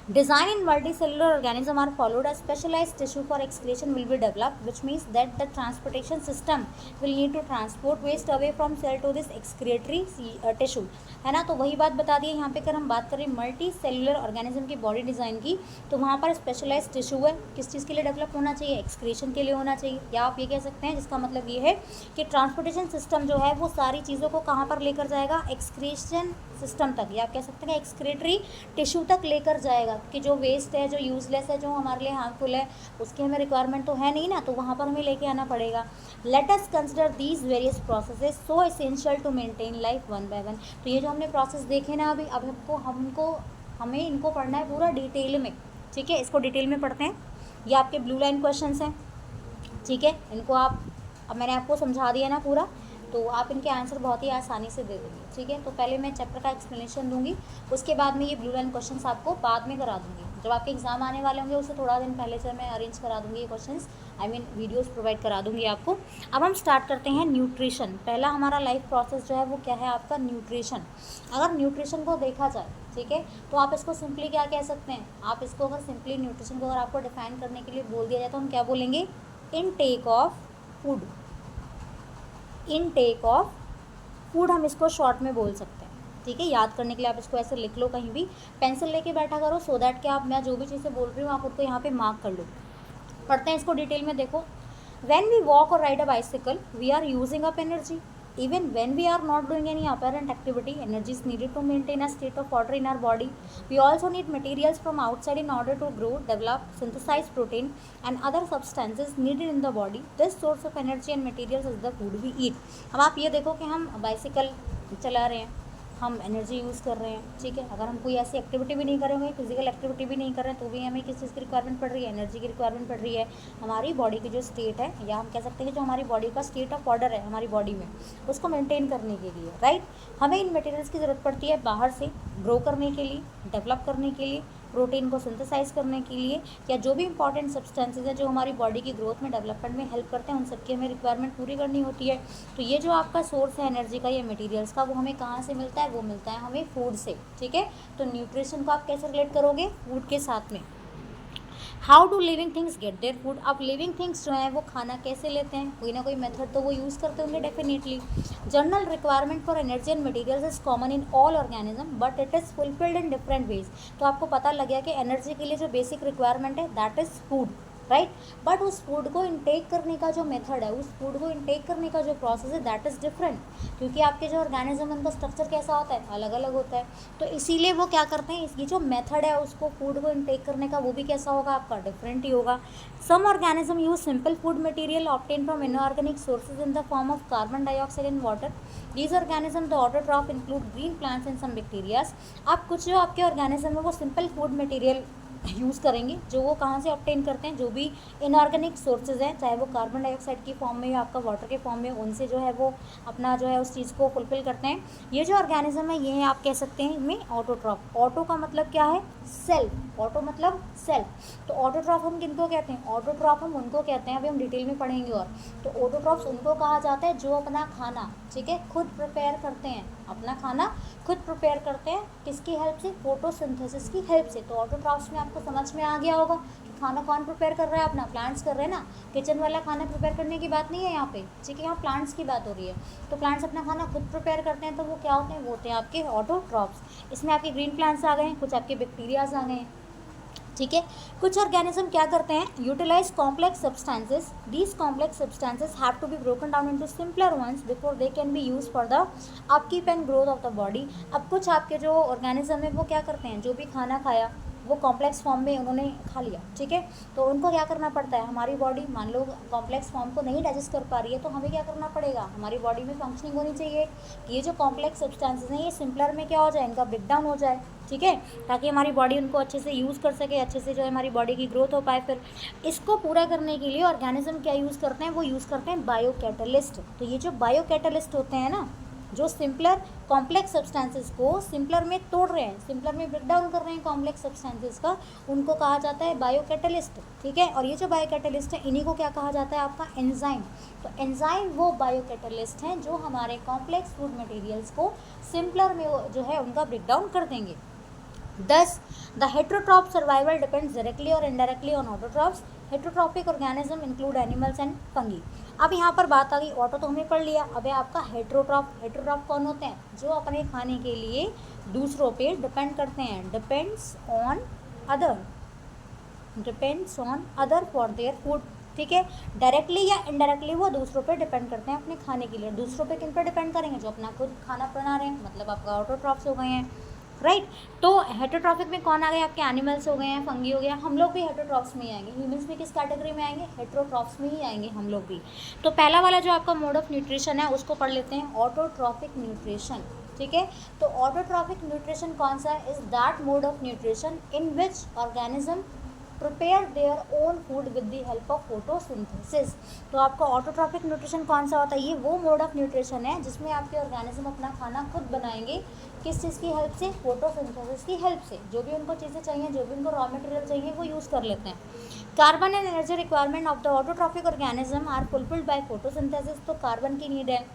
design in multicellular organism are followed, a specialized tissue for excretion will be developed, which means that the transportation system will need to transport waste away from cell to this excretory tissue, है ना। तो वही बात बता दी है यहाँ पे। अगर हम बात करें मल्टी सेलुलर ऑर्गेनिज्म की बॉडी डिज़ाइन की, तो वहाँ पर स्पेशलाइज टिश्यू है, किस चीज़ के लिए डेवलप होना चाहिए, एक्सक्रीशन के लिए होना चाहिए। या आप ये कह सकते हैं, जिसका मतलब ये है कि ट्रांसपोर्टेशन सिस्टम जो है वो सारी चीज़ों को कहाँ पर लेकर जाएगा, एक्सक्रीशन सिस्टम तक, या आप कह सकते हैं एक्सक्रेटरी टिश्यू तक लेकर जाएगा। कि जो वेस्ट है, जो यूजलेस है, जो हमारे लिए हार्मफुल है, उसकी हमें रिक्वायरमेंट तो है नहीं ना, तो वहाँ पर हमें लेके आना पड़ेगा। Let us consider these various processes so essential to maintain life one by one. तो ये जो हमने प्रोसेस देखे ना अभी, अब हमें इनको पढ़ना है पूरा डिटेल में, ठीक है। इसको डिटेल में पढ़ते हैं। ये आपके ब्लू लाइन क्वेश्चंस हैं, ठीक है। इनको आप, अब मैंने आपको समझा दिया ना पूरा, तो आप इनके आंसर बहुत ही आसानी से दे देंगे, ठीक है। तो पहले मैं चैप्टर का एक्सप्लेनेशन दूंगी, उसके बाद में ये ब्लू लाइन क्वेश्चंस आपको बाद में करा दूंगी। जब आपके एग्जाम आने वाले होंगे उससे थोड़ा दिन पहले से मैं अरेंज करा दूंगी ये क्वेश्चंस, वीडियोस प्रोवाइड करा दूंगी आपको। अब हम स्टार्ट करते हैं न्यूट्रिशन। पहला हमारा लाइफ प्रोसेस जो है वो क्या है आपका, न्यूट्रिशन। अगर न्यूट्रिशन को देखा जाए, ठीक है, तो आप इसको सिंपली क्या कह सकते हैं, आप इसको अगर सिंपली न्यूट्रिशन को अगर आपको डिफाइन करने के लिए बोल दिया जाए तो हम क्या बोलेंगे, intake of food. Intake of food हम इसको शॉर्ट में बोल सकते हैं, ठीक है। याद करने के लिए आप इसको ऐसे लिख लो, कहीं भी पेंसिल लेके बैठा करो, सो दैट कि आप, मैं जो भी चीज़ें बोल रही हूँ आप उनको यहाँ पे मार्क कर लो। पढ़ते हैं इसको डिटेल में। देखो, व्हेन वी वॉक और ride a bicycle we are using up energy. Even when we are not doing any apparent activity, energy is needed to maintain a state of order in our body. We also need materials from outside in order to grow, develop, synthesize protein and other substances needed in the body. This source of energy and materials is the food we eat. अब आप ये देखो कि हम बाइसिकल चला रहे हैं, हम एनर्जी यूज़ कर रहे हैं, ठीक है। अगर हम कोई ऐसी एक्टिविटी भी नहीं करेंगे, फिजिकल एक्टिविटी भी नहीं कर रहे हैं, तो भी हमें किस चीज़ की रिक्वायरमेंट पड़ रही है, एनर्जी की रिक्वायरमेंट पड़ रही है। हमारी बॉडी की जो स्टेट है, या हम कह सकते हैं कि जो हमारी बॉडी का स्टेट ऑफ ऑर्डर है हमारी बॉडी में, उसको मेंटेन करने के लिए, राइट, हमें इन मटेरियल्स की ज़रूरत पड़ती है बाहर से ग्रो करने के लिए, डेवलप करने के लिए, प्रोटीन को सिंथेसाइज करने के लिए, या जो भी इंपॉर्टेंट सब्सटेंसेज हैं जो हमारी बॉडी की ग्रोथ में, डेवलपमेंट में हेल्प करते हैं, उन सबकी हमें रिक्वायरमेंट पूरी करनी होती है। तो ये जो आपका सोर्स है एनर्जी का या मटेरियल्स का, वो हमें कहाँ से मिलता है, वो मिलता है हमें फूड से, ठीक है। तो न्यूट्रिशन को आप कैसे रिलेट करोगे, फूड के साथ में। How do living things get their food. अब लिविंग थिंग्स जो हैं वो खाना कैसे लेते हैं, कोई ना कोई मेथड तो वो यूज़ करते होंगे definitely. General requirement for energy and materials is common in all organism but it is fulfilled in different ways. तो आपको पता लग गया कि एनर्जी के लिए जो बेसिक रिक्वायरमेंट है that is food, right. But उस फूड को इनटेक करने का जो मेथड है, उस फूड को इनटेक करने का जो प्रोसेस है दैट इज़ डिफरेंट, क्योंकि आपके जो ऑर्गेनिज्म उनका स्ट्रक्चर कैसा होता है, अलग अलग होता है। तो इसीलिए वो क्या करते हैं, ये जो मेथड है उसको फूड को इनटेक करने का, वो भी कैसा होगा आपका, डिफरेंट ही होगा। Some organism use simple food material obtain from inorganic sources in the form of carbon dioxide in water. These organism the autotroph include green plants and some bacterias. अब कुछ जो आपके ऑर्गेनिज्म है वो सिंपल फूड मटेरियल यूज़ करेंगे, जो वो कहाँ से ऑब्टेन करते हैं, जो भी इनऑर्गेनिक सोर्सेज हैं, चाहे वो कार्बन डाइऑक्साइड की फॉर्म में या आपका वाटर के फॉर्म में, उनसे जो है वो अपना जो है उस चीज़ को फुलफिल करते हैं। ये जो ऑर्गेनिज्म है ये आप कह सकते हैं इनमें ऑटोट्रॉफ। ऑटो का मतलब क्या है? सेल्फ। ऑटो मतलब सेल्फ। तो ऑटोट्रॉफ हम किनको कहते हैं? ऑटोट्रॉफ हम उनको कहते हैं, अभी हम डिटेल में पढ़ेंगे। और तो ऑटोट्रॉफ्स उनको कहा जाता है जो अपना खाना, ठीक है, खुद प्रिपेयर करते हैं। अपना खाना खुद प्रिपेयर करते हैं, किसकी हेल्प से? फोटोसिंथेसिस की हेल्प से। तो ऑटोट्रॉफ्स में आपको समझ में आ गया होगा कि खाना कौन प्रिपेयर कर रहा है? अपना प्लांट्स कर रहे हैं ना। किचन वाला खाना प्रिपेयर करने की बात नहीं है यहाँ पे, ठीक है, यहाँ प्लांट्स की बात हो रही है। तो प्लांट्स अपना खाना खुद प्रिपेयर करते हैं, तो वो क्या होते हैं? वो होते हैं आपके ऑटोट्रॉफ्स। इसमें आपके ग्रीन प्लांट्स आ गए हैं, कुछ आपके बैक्टीरियाज आ गए हैं, ठीक है। कुछ ऑर्गेनिज्म क्या करते हैं? Utilise complex substances. These complex substances have to be broken down into simpler ones before they can be use for the upkeep and growth of the body. अब कुछ आपके जो ऑर्गेनिज्म है वो क्या करते हैं? जो भी खाना खाया वो कॉम्प्लेक्स फॉर्म में उन्होंने खा लिया, ठीक है, तो उनको क्या करना पड़ता है? हमारी बॉडी मान लो कॉम्प्लेक्स फॉर्म को नहीं डाइजेस्ट कर पा रही है, तो हमें क्या करना पड़ेगा? हमारी बॉडी में फंक्शनिंग होनी चाहिए कि ये जो कॉम्प्लेक्स सब्सटेंसेस हैं ये सिंपलर में क्या हो जाए? इनका ब्रेकडाउन हो जाए, ठीक है, ताकि हमारी बॉडी उनको अच्छे से यूज़ कर सके, अच्छे से जो है हमारी बॉडी की ग्रोथ हो पाए। फिर इसको पूरा करने के लिए ऑर्गेनिज्म क्या यूज़ करते हैं? वो यूज़ करते हैं बायो कैटलिस्ट। तो ये जो बायो कैटलिस्ट होते हैं ना, जो सिंपलर कॉम्प्लेक्स सब्सटेंसेस को सिंपलर में तोड़ रहे हैं, सिंपलर में ब्रेक डाउन कर रहे हैं कॉम्प्लेक्स सब्सटेंसेस का, उनको कहा जाता है बायो कैटलिस्ट, ठीक है। और ये जो बायो कैटलिस्ट है इन्हीं को क्या कहा जाता है? आपका एंजाइम। तो एंजाइम वो बायो कैटलिस्ट हैं जो हमारे कॉम्प्लेक्स फूड मटेरियल्स को सिंपलर में जो है उनका ब्रेक डाउन कर देंगे। Thus, the heterotroph survival depends directly or indirectly on autotrophs. Heterotrophic organism include animals and fungi. अब यहाँ पर बात आ गई, ऑटो तो हमने पढ़ लिया, अब है आपका हेट्रोट्रॉफ। हेट्रोट्रॉफ कौन होते हैं? जो अपने खाने के लिए दूसरों पे डिपेंड करते हैं, depends on other for their food, ठीक है। डायरेक्टली या इनडायरेक्टली वो दूसरों पे डिपेंड करते हैं अपने खाने के लिए। दूसरों पे किन पे डिपेंड करेंगे? जो अपना खुद खाना बना रहे हैं, मतलब आपका ऑटोट्रॉफ्स हो गए हैं, राइट। तो हेटरोट्रॉफिक में कौन आ गए? आपके एनिमल्स हो गए हैं, फंगी हो गया। हम लोग भी हेटरोट्रॉफ्स में ही आएंगे। ह्यूमंस भी किस कैटेगरी में आएंगे? हेटरोट्रॉफ्स में ही आएंगे हम लोग भी। तो पहला वाला जो आपका मोड ऑफ न्यूट्रिशन है उसको पढ़ लेते हैं, ऑटोट्रॉफिक न्यूट्रिशन, ठीक है। तो ऑटोट्रॉफिक न्यूट्रिशन कौन सा है? Is that mode of nutrition in which organism prepare their own food with the help of photosynthesis. तो आपका ऑटोट्रॉफिक न्यूट्रिशन कौन सा होता है? ये वो मोड ऑफ न्यूट्रिशन है जिसमें आपके ऑर्गेनिज्म अपना खाना खुद बनाएंगे, किस चीज़ की हेल्प से? फोटोसिंथेसिस की हेल्प से। जो भी उनको चीज़ें चाहिए, जो भी उनको रॉ मटेरियल चाहिए वो यूज़ कर लेते हैं। Carbon and energy requirement of the autotrophic organism are fulfilled by photosynthesis. तो कार्बन की नीड है,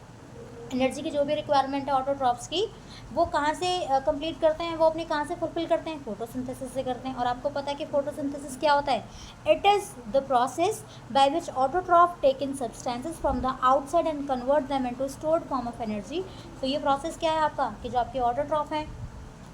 एनर्जी की जो भी रिक्वायरमेंट है ऑटोट्रॉफ्स की, वो कहाँ से कंप्लीट करते हैं? वो अपनी कहाँ से फुलफिल करते हैं? फोटोसिंथेसिस से करते हैं। और आपको पता है कि फोटोसिंथेसिस क्या होता है? It is the process by which autotroph take in substances from the outside and convert them into stored form of energy. तो ये प्रोसेस क्या है आपका? कि जो आपके ऑटोट्रॉफ हैं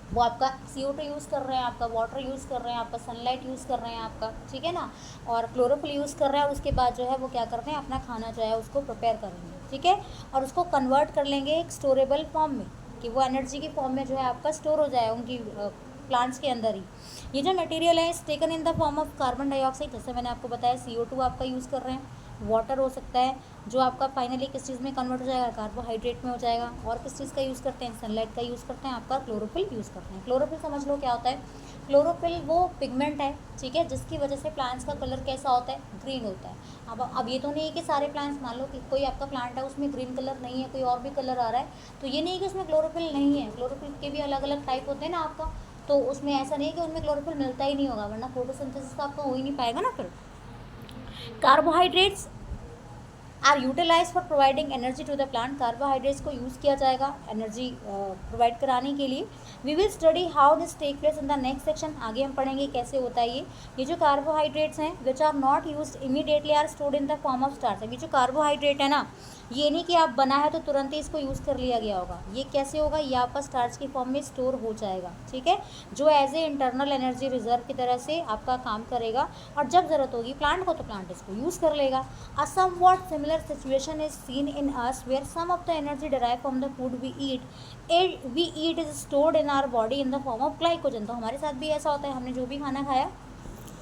वो आपका CO2 यूज़ कर रहे हैं, आपका वाटर यूज़ कर रहे हैं, आपका सनलाइट यूज़ कर रहे हैं आपका, ठीक है ना, और क्लोरोफिल यूज़ कर रहे हैं। उसके बाद जो है वो क्या करते हैं? अपना खाना जो है उसको प्रिपेयर करेंगे, ठीक है, और उसको कन्वर्ट कर लेंगे एक स्टोरेबल फॉर्म में, कि वो एनर्जी की फॉर्म में जो है आपका स्टोर हो जाए उनकी प्लांट्स के अंदर ही। ये जो मटेरियल है इस taken in the form of carbon dioxide, जैसे मैंने आपको बताया CO2 आपका यूज़ कर रहे हैं, वाटर हो सकता है, जो आपका फाइनली किस चीज़ में कन्वर्ट हो जाएगा? कार्बोहाइड्रेट में हो जाएगा। और किस चीज़ का यूज़ करते हैं? सनलाइट का यूज़ करते हैं, आपका क्लोरोफिल यूज़ करते हैं। क्लोरोफिल समझ लो क्या होता है? क्लोरोफिल वो पिगमेंट है, ठीक है, जिसकी वजह से प्लांट्स का कलर कैसा होता है? ग्रीन होता है। अब ये तो नहीं है कि सारे प्लांट्स, मान लो कि कोई आपका प्लांट है उसमें ग्रीन कलर नहीं है, कोई और भी कलर आ रहा है, तो ये नहीं कि उसमें क्लोरोफिल नहीं है। क्लोरोफिल के भी अलग अलग टाइप होते हैं ना आपका, तो उसमें ऐसा नहीं है कि उनमें क्लोरोफिल मिलता ही नहीं होगा, वरना फोटोसिंथेसिस आपका हो ही नहीं पाएगा ना। फिर carbohydrates are utilise for providing energy to the plant. Carbohydrates को यूज़ किया जाएगा एनर्जी प्रोवाइड कराने के लिए। We will study how this take place in the next section. आगे हम पढ़ेंगे कैसे होता है ये जो कार्बोहाइड्रेट्स हैं which are not use immediately are stored in the form of starch. ये जो कार्बोहाइड्रेट है ना, ये नहीं कि आप बना है तो तुरंत ही इसको यूज़ कर लिया गया होगा। ये कैसे होगा? ये आपका स्टार्च की फॉर्म में स्टोर हो जाएगा, ठीक है, जो as a internal energy reserve की तरह से आपका काम करेगा, और जब ज़रूरत होगी प्लांट को तो प्लांट इसको यूज़ कर लेगा। A somewhat similar situation is seen in us where some of the energy derive from the food we eat is stored in our body in the form of glycogen. तो हमारे साथ भी ऐसा होता है, हमने जो भी खाना खाया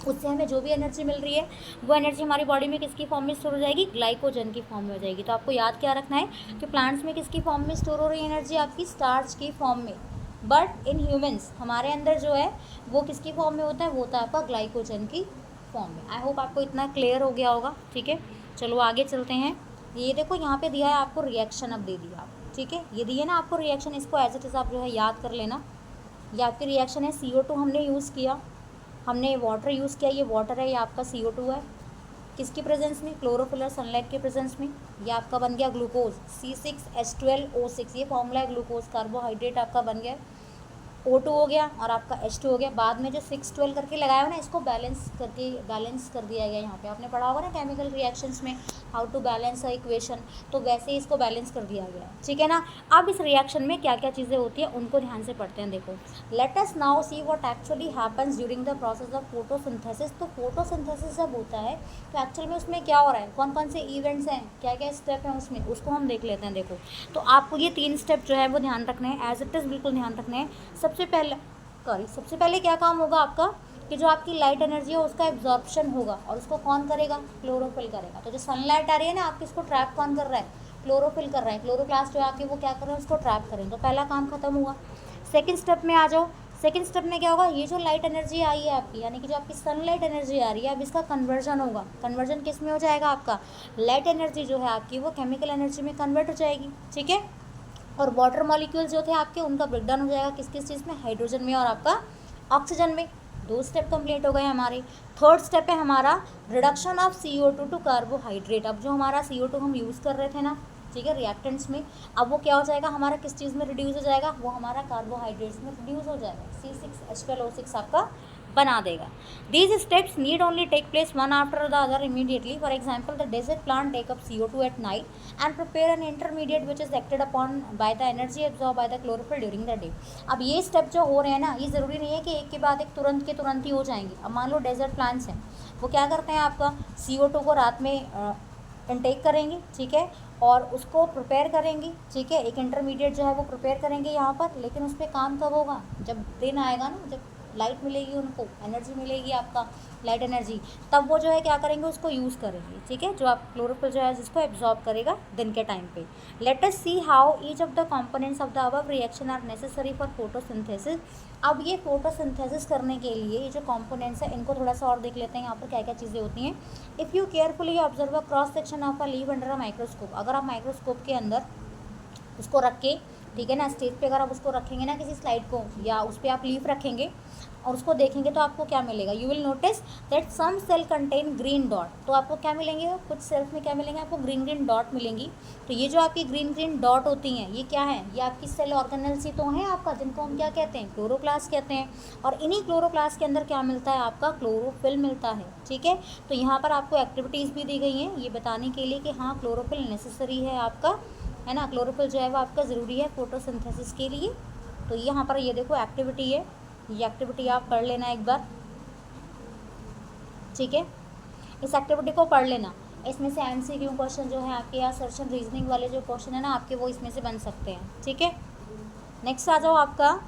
उससे हमें जो भी एनर्जी मिल रही है वो एनर्जी हमारी बॉडी में किसकी फॉर्म में स्टोर हो जाएगी? ग्लाइकोजन की फॉर्म में हो जाएगी। तो आपको याद क्या रखना है कि प्लांट्स में किसकी फॉर्म में स्टोर हो रही है एनर्जी? आपकी स्टार्च की फॉर्म में, बट इन ह्यूमंस हमारे अंदर जो है वो किसकी फॉर्म में होता है, वो होता है आपका ग्लाइकोजन की फॉर्म में। आई होप आपको इतना क्लियर हो गया होगा, ठीक है। चलो आगे चलते हैं। ये देखो यहाँ पे दिया है आपको रिएक्शन, अब दे दिया आप, ठीक है, ये दिए ना आपको रिएक्शन, इसको एज इट इज़ आप जो है याद कर लेना। ये आपकी रिएक्शन है, CO2 हमने यूज़ किया, हमने वाटर यूज़ किया, ये वाटर है, ये आपका CO2 है, किसकी प्रेजेंस में, क्लोरोफिल और सनलाइट के प्रेजेंस में। ये आपका बन गया ग्लूकोज, C6H12O6, ये फॉर्मूला है ग्लूकोज, कार्बोहाइड्रेट आपका बन गया। O2 हो गया और आपका H2 हो गया। बाद में जो 6-12 करके लगाया हो ना, इसको बैलेंस कर दिया गया। यहाँ पे आपने पढ़ा होगा ना केमिकल रिएक्शंस में how to balance a equation, तो वैसे ही इसको बैलेंस कर दिया गया है, ठीक है ना। अब इस रिएक्शन में क्या क्या चीज़ें होती हैं उनको ध्यान से पढ़ते हैं। देखो, let us now see what actually happens during the process of photosynthesis. तो फोटोसिंथेसिस जब होता है तो एक्चुअल में उसमें क्या हो रहा है, कौन कौन से इवेंट्स हैं, क्या क्या स्टेप हैं उसमें, उसको हम देख लेते हैं। देखो, तो आपको ये 3 स्टेप जो है वो ध्यान रखने हैं, एज इट इज़ बिल्कुल ध्यान रखने हैं। सबसे पहले क्या काम होगा आपका कि जो आपकी लाइट एनर्जी है उसका एब्जॉर्प्शन होगा, और उसको कौन करेगा, क्लोरोफिल करेगा। तो जो सनलाइट आ रही है ना आपकी, इसको ट्रैप कौन कर रहा है, क्लोरोफिल कर रहा है। क्लोरोप्लास्ट जो आके वो क्या कर रहे हैं, उसको ट्रैप करें, तो पहला काम खत्म हुआ। सेकेंड स्टेप में आ जाओ। सेकेंड स्टेप में क्या होगा, ये जो लाइट एनर्जी आई है आपकी, यानी कि जो आपकी सनलाइट एनर्जी आ रही है, अब इसका कन्वर्जन होगा। कन्वर्जन किस में हो जाएगा, आपका लाइट एनर्जी जो है आपकी वो केमिकल एनर्जी में कन्वर्ट हो जाएगी, ठीक है। और वाटर मॉलिक्यूल्स जो थे आपके, उनका ब्रेकडाउन हो जाएगा किस किस चीज़ में, हाइड्रोजन में और आपका ऑक्सीजन में। 2 स्टेप कंप्लीट हो गए हमारे। थर्ड स्टेप है हमारा reduction of CO2 to carbohydrate. अब जो हमारा CO2 हम यूज़ कर रहे थे ना, ठीक है, रिएक्टेंट्स में, अब वो क्या हो जाएगा हमारा, किस चीज़ में रिड्यूस हो जाएगा, वो हमारा कार्बोहाइड्रेट्स में रिड्यूस हो जाएगा, C6H12O6 आपका बना देगा। These steps need only take place one after the other immediately. For example, the desert plant take up CO2 at night and prepare an intermediate which is acted upon by the energy absorbed by the chlorophyll during the day. अब ये स्टेप जो हो रहे हैं ना, ये ज़रूरी नहीं है कि एक के बाद एक तुरंत के तुरंत ही हो जाएंगे। अब मान लो डेजर्ट प्लांट्स हैं, वो क्या करते हैं, आपका CO2 को रात में इनटेक करेंगे, ठीक है, और उसको प्रिपेयर करेंगे, ठीक है, एक इंटरमीडिएट जो है वो प्रिपेयर करेंगे यहाँ पर। लेकिन उस पर काम कब होगा, जब दिन आएगा ना, जब लाइट मिलेगी, उनको एनर्जी मिलेगी, आपका लाइट एनर्जी, तब वो जो है क्या करेंगे, उसको यूज़ करेंगे, ठीक है, जो आप क्लोरोफिल जो है जिसको एब्जॉर्ब करेगा दिन के टाइम पे। Let us see how each of the components of the above reaction are necessary for photosynthesis. अब ये फोटोसिंथेसिस करने के लिए ये जो कंपोनेंट्स हैं इनको थोड़ा सा और देख लेते हैं, यहाँ पर क्या क्या चीज़ें होती हैं। If you carefully observe a cross section of a leaf under a microscope, अगर आप माइक्रोस्कोप के अंदर उसको रख के, ठीक है ना, स्टेज पे अगर आप उसको रखेंगे ना किसी स्लाइड को, या उस पर आप लीफ रखेंगे और उसको देखेंगे, तो आपको क्या मिलेगा, you will notice that some cell contain green dot. तो आपको क्या मिलेंगे, कुछ सेल्स में क्या मिलेंगे, आपको ग्रीन ग्रीन डॉट मिलेंगी। तो ये जो आपकी ग्रीन ग्रीन डॉट होती हैं, ये क्या है, ये आपकी सेल ऑर्गेनेल्स ही तो हैं आपका, जिनको हम क्या कहते हैं, क्लोरोप्लास्ट कहते हैं। और इन्हीं क्लोरोप्लास्ट के अंदर क्या मिलता है, आपका क्लोरोफिल मिलता है, ठीक है। तो यहाँ पर आपको एक्टिविटीज़ भी दी गई हैं ये बताने के लिए कि हाँ क्लोरोफिल नेसेसरी है आपका, है ना, क्लोरोफिल जो है वो आपका ज़रूरी है फोटोसिंथेसिस के लिए। तो यहाँ पर ये देखो एक्टिविटी है, ये एक्टिविटी आप पढ़ लेना एक बार, ठीक है, इस एक्टिविटी को पढ़ लेना। इसमें से MCQ क्वेश्चन जो है आपके, यहाँ सर्च एंड रीजनिंग वाले जो क्वेश्चन है ना आपके, वो इसमें से बन सकते हैं, ठीक है। नेक्स्ट आ जाओ आपका,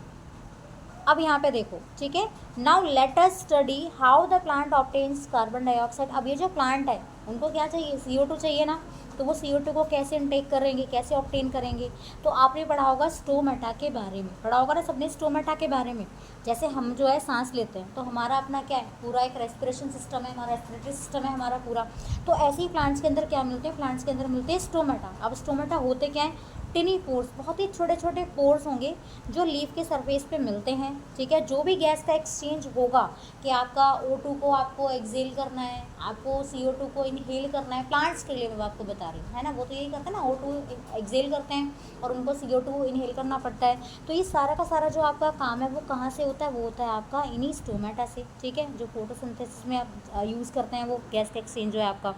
अब यहाँ पे देखो, ठीक है, now let us study how the plant obtains carbon dioxide. अब ये जो प्लांट है उनको क्या चाहिए, CO2 चाहिए ना, तो वो CO2 को कैसे इनटेक करेंगे, कैसे ऑब्टेन करेंगे। तो आपने पढ़ा होगा स्टोमेटा के बारे में, पढ़ा होगा ना सबने स्टोमेटा के बारे में। जैसे हम जो है सांस लेते हैं तो हमारा अपना क्या है, पूरा एक रेस्पिरेशन सिस्टम है, हमारा रेस्पिरेटरी सिस्टम है हमारा पूरा। तो ऐसे ही प्लांट्स के अंदर क्या मिलते हैं, प्लांट्स के अंदर मिलते हैं स्टोमेटा। अब स्टोमेटा होते क्या हैं, टिनी पोर्स, बहुत ही छोटे छोटे पोर्स होंगे जो लीफ के सरफेस पे मिलते हैं, ठीक है। जो भी गैस का एक्सचेंज होगा कि आपका O2 को आपको एक्सेल करना है, आपको CO2 को इनहेल करना है, प्लांट्स के लिए मैं आपको बता रही हूँ, है ना, वो तो यही करते हैं ना, O2 एक्सेल करते हैं और उनको CO2 इनहेल करना पड़ता है। तो ये सारा का सारा जो आपका काम है वो कहाँ से होता है, वो होता है आपका इन्हीं स्टोमेटा से, ठीक है, जो फोटोसिंथेसिस में आप यूज़ करते हैं वो गैस का एक्सचेंज जो है आपका।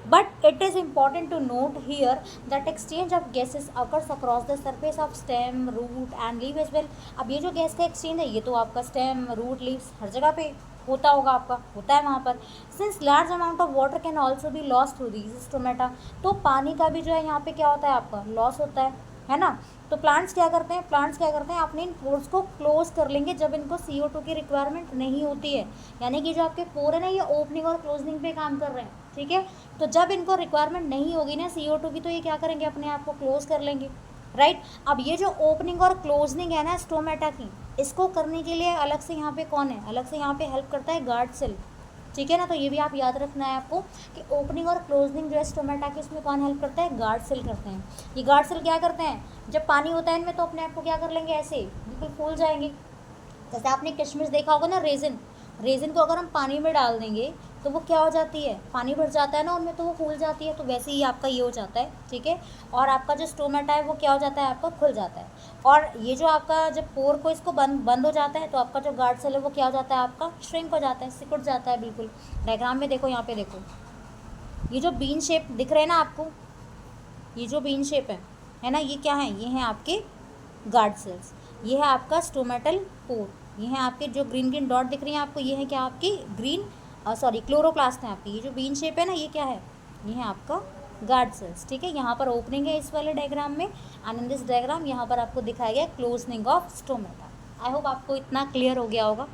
But it is important to note here that exchange of gases occurs across the surface of stem, root and leave as well. अब ये जो गैस का एक्सचेंज है ये तो आपका स्टेम, रूट, लीव्स हर जगह पे होता होगा, आपका होता है वहाँ पर। Since large amount of water can also be lost through these stomata, तो पानी का भी जो है यहाँ पे क्या होता है, आपका लॉस होता है ना। तो प्लांट्स क्या करते हैं, अपने इन पोर्स को क्लोज कर लेंगे जब इनको CO2 की रिक्वायरमेंट नहीं होती है। यानी कि जो आपके पोर है ना, ये ओपनिंग और क्लोजनिंग पे काम कर रहे हैं, ठीक है। तो जब इनको रिक्वायरमेंट नहीं होगी ना CO2 की, तो ये क्या करेंगे, अपने आप को क्लोज कर लेंगे, राइट। अब ये जो ओपनिंग और क्लोजनिंग है ना स्टोमेटा की, इसको करने के लिए अलग से यहाँ पे कौन है, अलग से यहाँ पे हेल्प करता है गार्ड सेल, ठीक है ना। तो ये भी आप याद रखना है आपको कि ओपनिंग और क्लोजनिंग जो है स्टोमेटा की, उसमें कौन हेल्प करता है, गार्ड सेल करते हैं। ये गार्ड सेल क्या करते हैं, जब पानी होता है इनमें तो अपने आप को क्या कर लेंगे, ऐसे बिल्कुल फूल जाएंगे। जैसे आपने किशमिश देखा होगा ना, रेजिन, रेजिन को अगर हम पानी में डाल देंगे तो वो क्या हो जाती है, पानी भर जाता है ना उनमें, तो वो फूल जाती है। तो वैसे ही आपका ये हो जाता है, ठीक है। और आपका जो स्टोमेटा है वो क्या हो जाता है, आपका खुल जाता है। और ये जो आपका जब पोर को इसको बंद हो जाता है तो आपका जो गार्ड सेल है वो क्या हो जाता है, आपका श्रिंक हो जाता है, सिकुड़ जाता है बिल्कुल। डायग्राम में देखो, यहाँ पे देखो, ये जो बीन शेप दिख रहे हैं ना आपको, ये जो बीन शेप है ना, ये क्या है, ये हैं आपके गार्ड सेल्स। ये है आपका स्टोमेटल पोर। ये है आपके जो ग्रीन ग्रीन डॉट दिख रही हैं आपको, ये है क्या, आपकी ग्रीन क्लोरोप्लास्ट है आपकी। ये जो बीन शेप है ना, ये क्या है, ये है आपका गार्ड सेल्स, ठीक है। यहाँ पर ओपनिंग है इस वाले डायग्राम में, एंड इन दिस डायग्राम यहाँ पर आपको दिखाया गया क्लोजनिंग ऑफ स्टोमेटा। आई होप आपको इतना क्लियर हो गया होगा।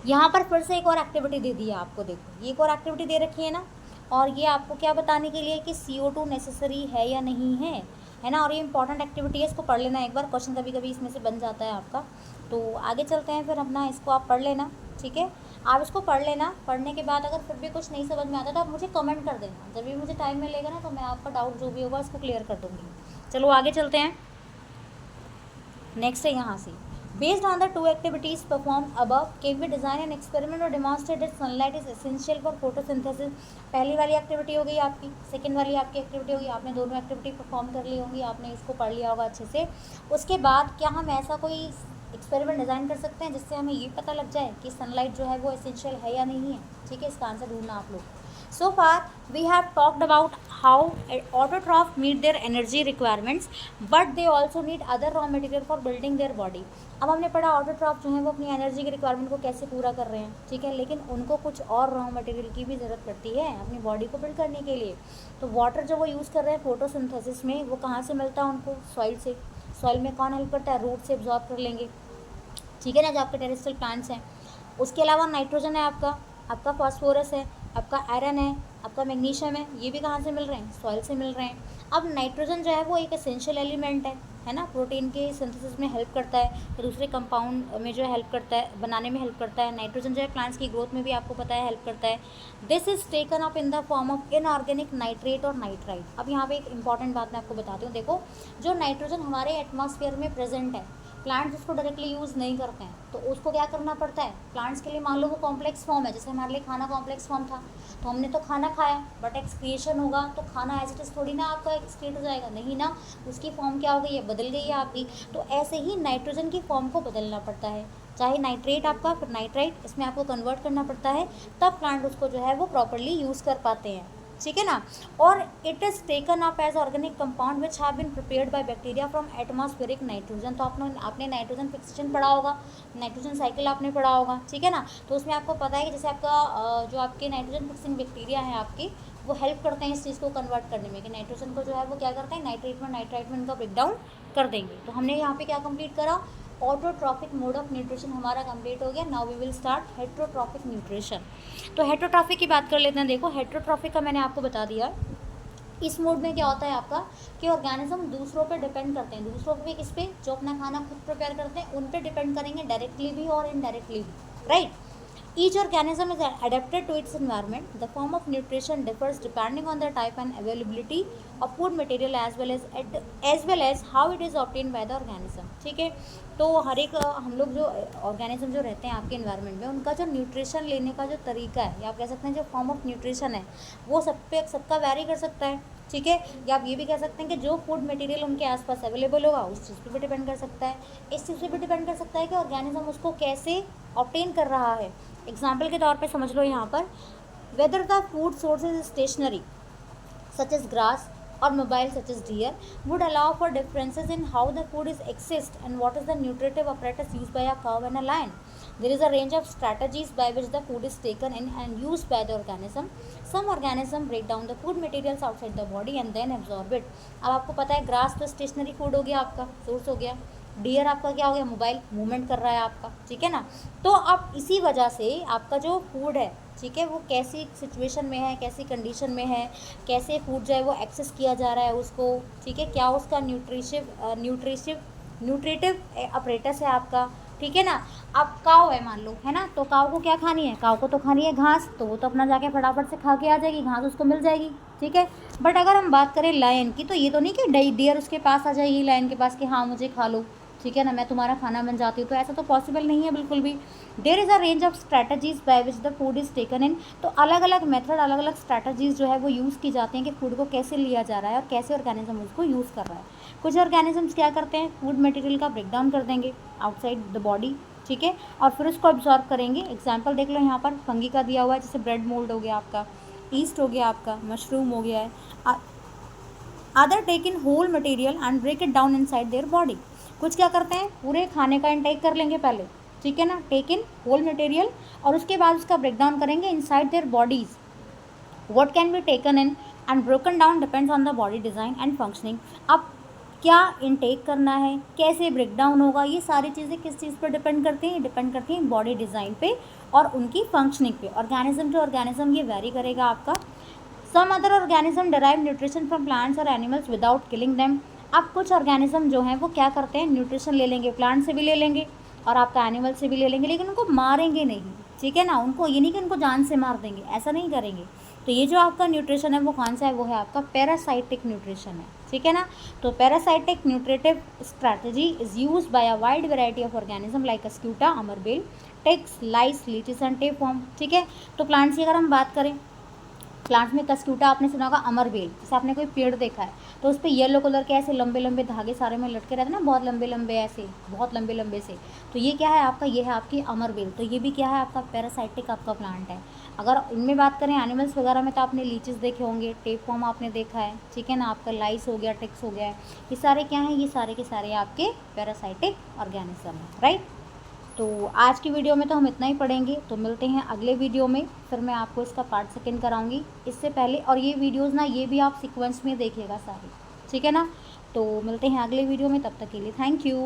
यहाँ पर फिर से एक और एक्टिविटी दे दी है आपको, देखो ये एक और एक्टिविटी दे रखी है ना, और ये आपको क्या बताने के लिए कि CO2 नेसेसरी है या नहीं है ना। और ये इंपॉर्टेंट एक्टिविटी है, इसको पढ़ लेना एक बार, क्वेश्चन कभी कभी इसमें से बन जाता है आपका। तो आगे चलते हैं फिर अपना, इसको आप पढ़ लेना, ठीक है। आप इसको पढ़ लेना, पढ़ने के बाद अगर फिर भी कुछ नहीं समझ में आता तो आप मुझे कमेंट कर देना, जब भी मुझे टाइम मिलेगा ना तो मैं आपका डाउट जो भी होगा उसको क्लियर कर दूँगी। चलो आगे चलते हैं, नेक्स्ट है यहाँ से, based on the two activities perform above can be design an experiment और demonstrate that sunlight is essential for photosynthesis. पहली वाली एक्टिविटी हो गई आपकी, सेकंड वाली आपकी एक्टिविटी होगी, आपने दोनों एक्टिविटी परफॉर्म कर ली होंगी, आपने इसको पढ़ लिया होगा अच्छे से। उसके बाद क्या हम ऐसा कोई एक्सपेरिमेंट डिज़ाइन कर सकते हैं जिससे हमें ये पता लग जाए कि सनलाइट जो है वो एसेंशियल है या नहीं है, ठीक है। इसका आंसर ढूंढना आप लोग। So far we have talked about how autotrophs meet their energy requirements, but they also need other raw material for building their body. अब हमने पढ़ा ऑटोट्रॉफ जो है वो अपनी एनर्जी की रिक्वायरमेंट को कैसे पूरा कर रहे हैं, ठीक है, लेकिन उनको कुछ और रॉ मटेरियल की भी ज़रूरत पड़ती है अपनी बॉडी को बिल्ड करने के लिए। तो वाटर जो वो यूज़ कर रहे हैं फोटोसिंथेसिस में, वो कहाँ से मिलता है उनको, सॉइल से। सॉइल में कौन हेल्प करता है, रूट से एब्जॉर्ब कर लेंगे, ठीक है ना, जो आपके टेरेस्ट्रियल प्लांट्स हैं। उसके अलावा नाइट्रोजन है आपका फास्फोरस है, आपका आयरन है, आपका मैग्नीशियम है, ये भी कहाँ से मिल रहे हैं, सॉइल से मिल रहे हैं। अब नाइट्रोजन जो है वो एक एसेंशियल एलिमेंट है ना, प्रोटीन के सिंथेसिस में हेल्प करता है, तो दूसरे कंपाउंड में जो है हेल्प करता है, बनाने में हेल्प करता है। नाइट्रोजन जो है प्लांट्स की ग्रोथ में भी आपको पता है हेल्प करता है। This is taken up in the form of inorganic nitrate और नाइट्राइट। अब यहाँ पे एक इंपॉर्टेंट बात मैं आपको बताती हूँ, देखो जो नाइट्रोजन हमारे एटमॉस्फेयर में प्रेजेंट है, प्लांट्स उसको डायरेक्टली यूज़ नहीं करते हैं, तो उसको क्या करना पड़ता है, प्लांट्स के लिए मान लो वो कॉम्प्लेक्स फॉर्म है, जैसे हमारे लिए खाना कॉम्प्लेक्स फॉर्म था, तो हमने तो खाना खाया, बट एक्सक्रिएशन होगा तो खाना एज इट इज थोड़ी ना आपका एक्सक्रिएट हो जाएगा, नहीं ना, उसकी फॉर्म क्या हो गई है, बदल गई है आपकी। तो ऐसे ही नाइट्रोजन की फॉर्म को बदलना पड़ता है, चाहे नाइट्रेट आपका, फिर नाइट्राइट, इसमें आपको कन्वर्ट करना पड़ता है, तब प्लांट उसको जो है वो प्रॉपरली यूज़ कर पाते हैं, ठीक है ना। और it is taken up as organic compound which have been prepared by bacteria from atmospheric nitrogen. तो आपने नाइट्रोजन फिक्सेशन पढ़ा होगा, नाइट्रोजन साइकिल आपने पढ़ा होगा, ठीक है ना। तो उसमें आपको पता है कि जैसे आपका जो आपके नाइट्रोजन फिक्सिंग बैक्टीरिया हैं आपकी, वो हेल्प करते हैं इस चीज़ को कन्वर्ट करने में, कि नाइट्रोजन को जो है वो क्या करते हैं, नाइट्रेट में नाइट्राइट में उनका ब्रेकडाउन कर देंगे। तो हमने यहाँ पे क्या कंप्लीट करा, ऑटोट्रॉफिक मोड ऑफ न्यूट्रिशन हमारा कंप्लीट हो गया। Now we will start heterotrophic nutrition. तो हेट्रोट्रॉफिक की बात कर लेते हैं। देखो हेट्रोट्रॉफिक का मैंने आपको बता दिया, इस मोड में क्या होता है आपका कि ऑर्गेनिज्म दूसरों पे डिपेंड करते हैं, दूसरों पे किस पे, जो अपना खाना खुद प्रिपेयर करते हैं उन पे डिपेंड करेंगे, डायरेक्टली भी और इनडायरेक्टली भी, right. Each organism is adapted to its environment. The form of nutrition differs depending on the type and availability of food material as well as how it is obtained by the organism. ठीक है, तो हर एक हम लोग जो ऑर्गेनिज्म जो रहते हैं आपके इन्वायरमेंट में, उनका जो न्यूट्रिशन लेने का जो तरीका है, या आप कह सकते हैं जो फॉर्म ऑफ न्यूट्रिशन है, वो सबका वैरी कर सकता है, ठीक है। या आप ये भी कह सकते हैं कि जो फूड मटेरियल उनके आसपास अवेलेबल होगा उस चीज़ पे भी डिपेंड कर सकता है। इस चीज़ पे भी डिपेंड कर सकता है कि ऑर्गेनिज्म उसको कैसे ऑब्टेन कर रहा है। एग्जाम्पल के तौर पे समझ लो यहाँ पर, whether the food source is stationary such as grass or mobile such as deer would allow for differences in how the food is exist and what is the nutritive apparatus used by a cow and a lion. There is a range of strategies by which the food is taken in and used by the organism. Some organism break down the food materials outside the body and then absorb it. अब आपको पता है ग्रास तो स्टेशनरी फूड हो गया, आपका सोर्स हो गया, डियर आपका क्या हो गया, मोबाइल, मूवमेंट कर रहा है आपका, ठीक है ना। तो अब इसी वजह से आपका जो फूड है, ठीक है, वो कैसी सिचुएशन में है, कैसी कंडीशन में है, कैसे फूड जो है वो एक्सेस किया जा रहा है उसको, ठीक है, क्या उसका न्यूट्रिटिव अपरेटस है आपका, ठीक है ना। अब काऊ है मान लो, है ना, तो काऊ को क्या खानी है, काऊ को तो खानी है घास, तो वो तो अपना जाके फटाफट से खा के आ जाएगी, घास उसको मिल जाएगी, ठीक है। बट अगर हम बात करें लायन की, तो ये तो नहीं कि डियर उसके पास आ जाएगी लायन के पास कि हाँ मुझे खा लो, ठीक है ना, मैं तुम्हारा खाना बन जाती हूँ, तो ऐसा तो पॉसिबल नहीं है बिल्कुल भी। There is a range of strategies by which the food is taken in, तो अलग अलग मेथड, अलग अलग स्ट्रैटेजीज जो है वो यूज़ की जाती हैं कि फूड को कैसे लिया जा रहा है और कैसे ऑर्गेनिज्म उसको यूज़ कर रहा है। कुछ ऑर्गेनिजम्स क्या करते हैं, फूड मटेरियल का ब्रेक डाउन कर देंगे आउटसाइड द बॉडी, ठीक है, और फिर उसको अब्जॉर्ब करेंगे। एग्जाम्पल देख लो यहाँ पर फंगी का दिया हुआ है, जैसे ब्रेड मोल्ड हो गया आपका, ईस्ट हो गया आपका, मशरूम हो गया है। Other take in whole material and break it down inside their body, कुछ क्या करते हैं, पूरे खाने का इनटेक कर लेंगे पहले, ठीक है ना, टेक इन होल मटेरियल, और उसके बाद उसका ब्रेक डाउन करेंगे inside their bodies. What can be taken in and broken down depends on the body design and functioning. अब क्या इनटेक करना है, कैसे ब्रेक डाउन होगा, ये सारी चीज़ें किस चीज़ पर डिपेंड करती हैं, डिपेंड करती हैं बॉडी डिज़ाइन पे और उनकी फंक्शनिंग पे। ऑर्गेनिज्म टू ऑर्गेनिज्म ये वेरी करेगा आपका। Some other organism derive nutrition from plants और एनिमल्स विदाउट किलिंग देम। अब कुछ ऑर्गेनिज्म जो हैं वो क्या करते हैं, न्यूट्रिशन ले लेंगे, प्लांट से भी ले लेंगे और आपका एनिमल से भी ले लेंगे, लेकिन उनको मारेंगे नहीं, ठीक है ना, उनको ये नहीं कि उनको जान से मार देंगे, ऐसा नहीं करेंगे। तो ये जो आपका न्यूट्रिशन है वो कौन सा है, वो है आपका पैरासाइटिक न्यूट्रिशन है, ठीक है ना। तो parasitic nutritive strategy is use by a wide variety of organism like Cuscuta, amarbel, ticks, lice, leeches and tapeworm, ठीक है। तो प्लांट्स की अगर हम बात करें, प्लांट्स में कस्क्यूटा आपने सुना होगा, अमरबेल, जैसे आपने कोई पेड़ देखा है तो उस पर येलो कलर के ऐसे लंबे लंबे धागे सारे में लटके रहते हैं ना, बहुत लंबे लंबे ऐसे, बहुत लंबे लंबे से, तो ये क्या है आपका, ये है आपकी अमरबेल। तो ये भी क्या है आपका, पैरासाइटिक आपका प्लांट है। अगर इनमें बात करें एनिमल्स वगैरह में, तो आपने लीचेस देखे होंगे, टेपवर्म आपने देखा है, ठीक है ना, आपका लाइस हो गया, टिक्स हो गया, ये सारे क्या हैं, ये सारे के सारे आपके पैरासाइटिक ऑर्गेनिज्म हैं, राइट। तो आज की वीडियो में तो हम इतना ही पढ़ेंगे, तो मिलते हैं अगले वीडियो में, फिर मैं आपको इसका पार्ट सेकंड कराऊंगी इससे पहले। और ये वीडियोस ना, ये भी आप सीक्वेंस में देखिएगा सारी, ठीक है ना। तो मिलते हैं अगले वीडियो में, तब तक के लिए थैंक यू।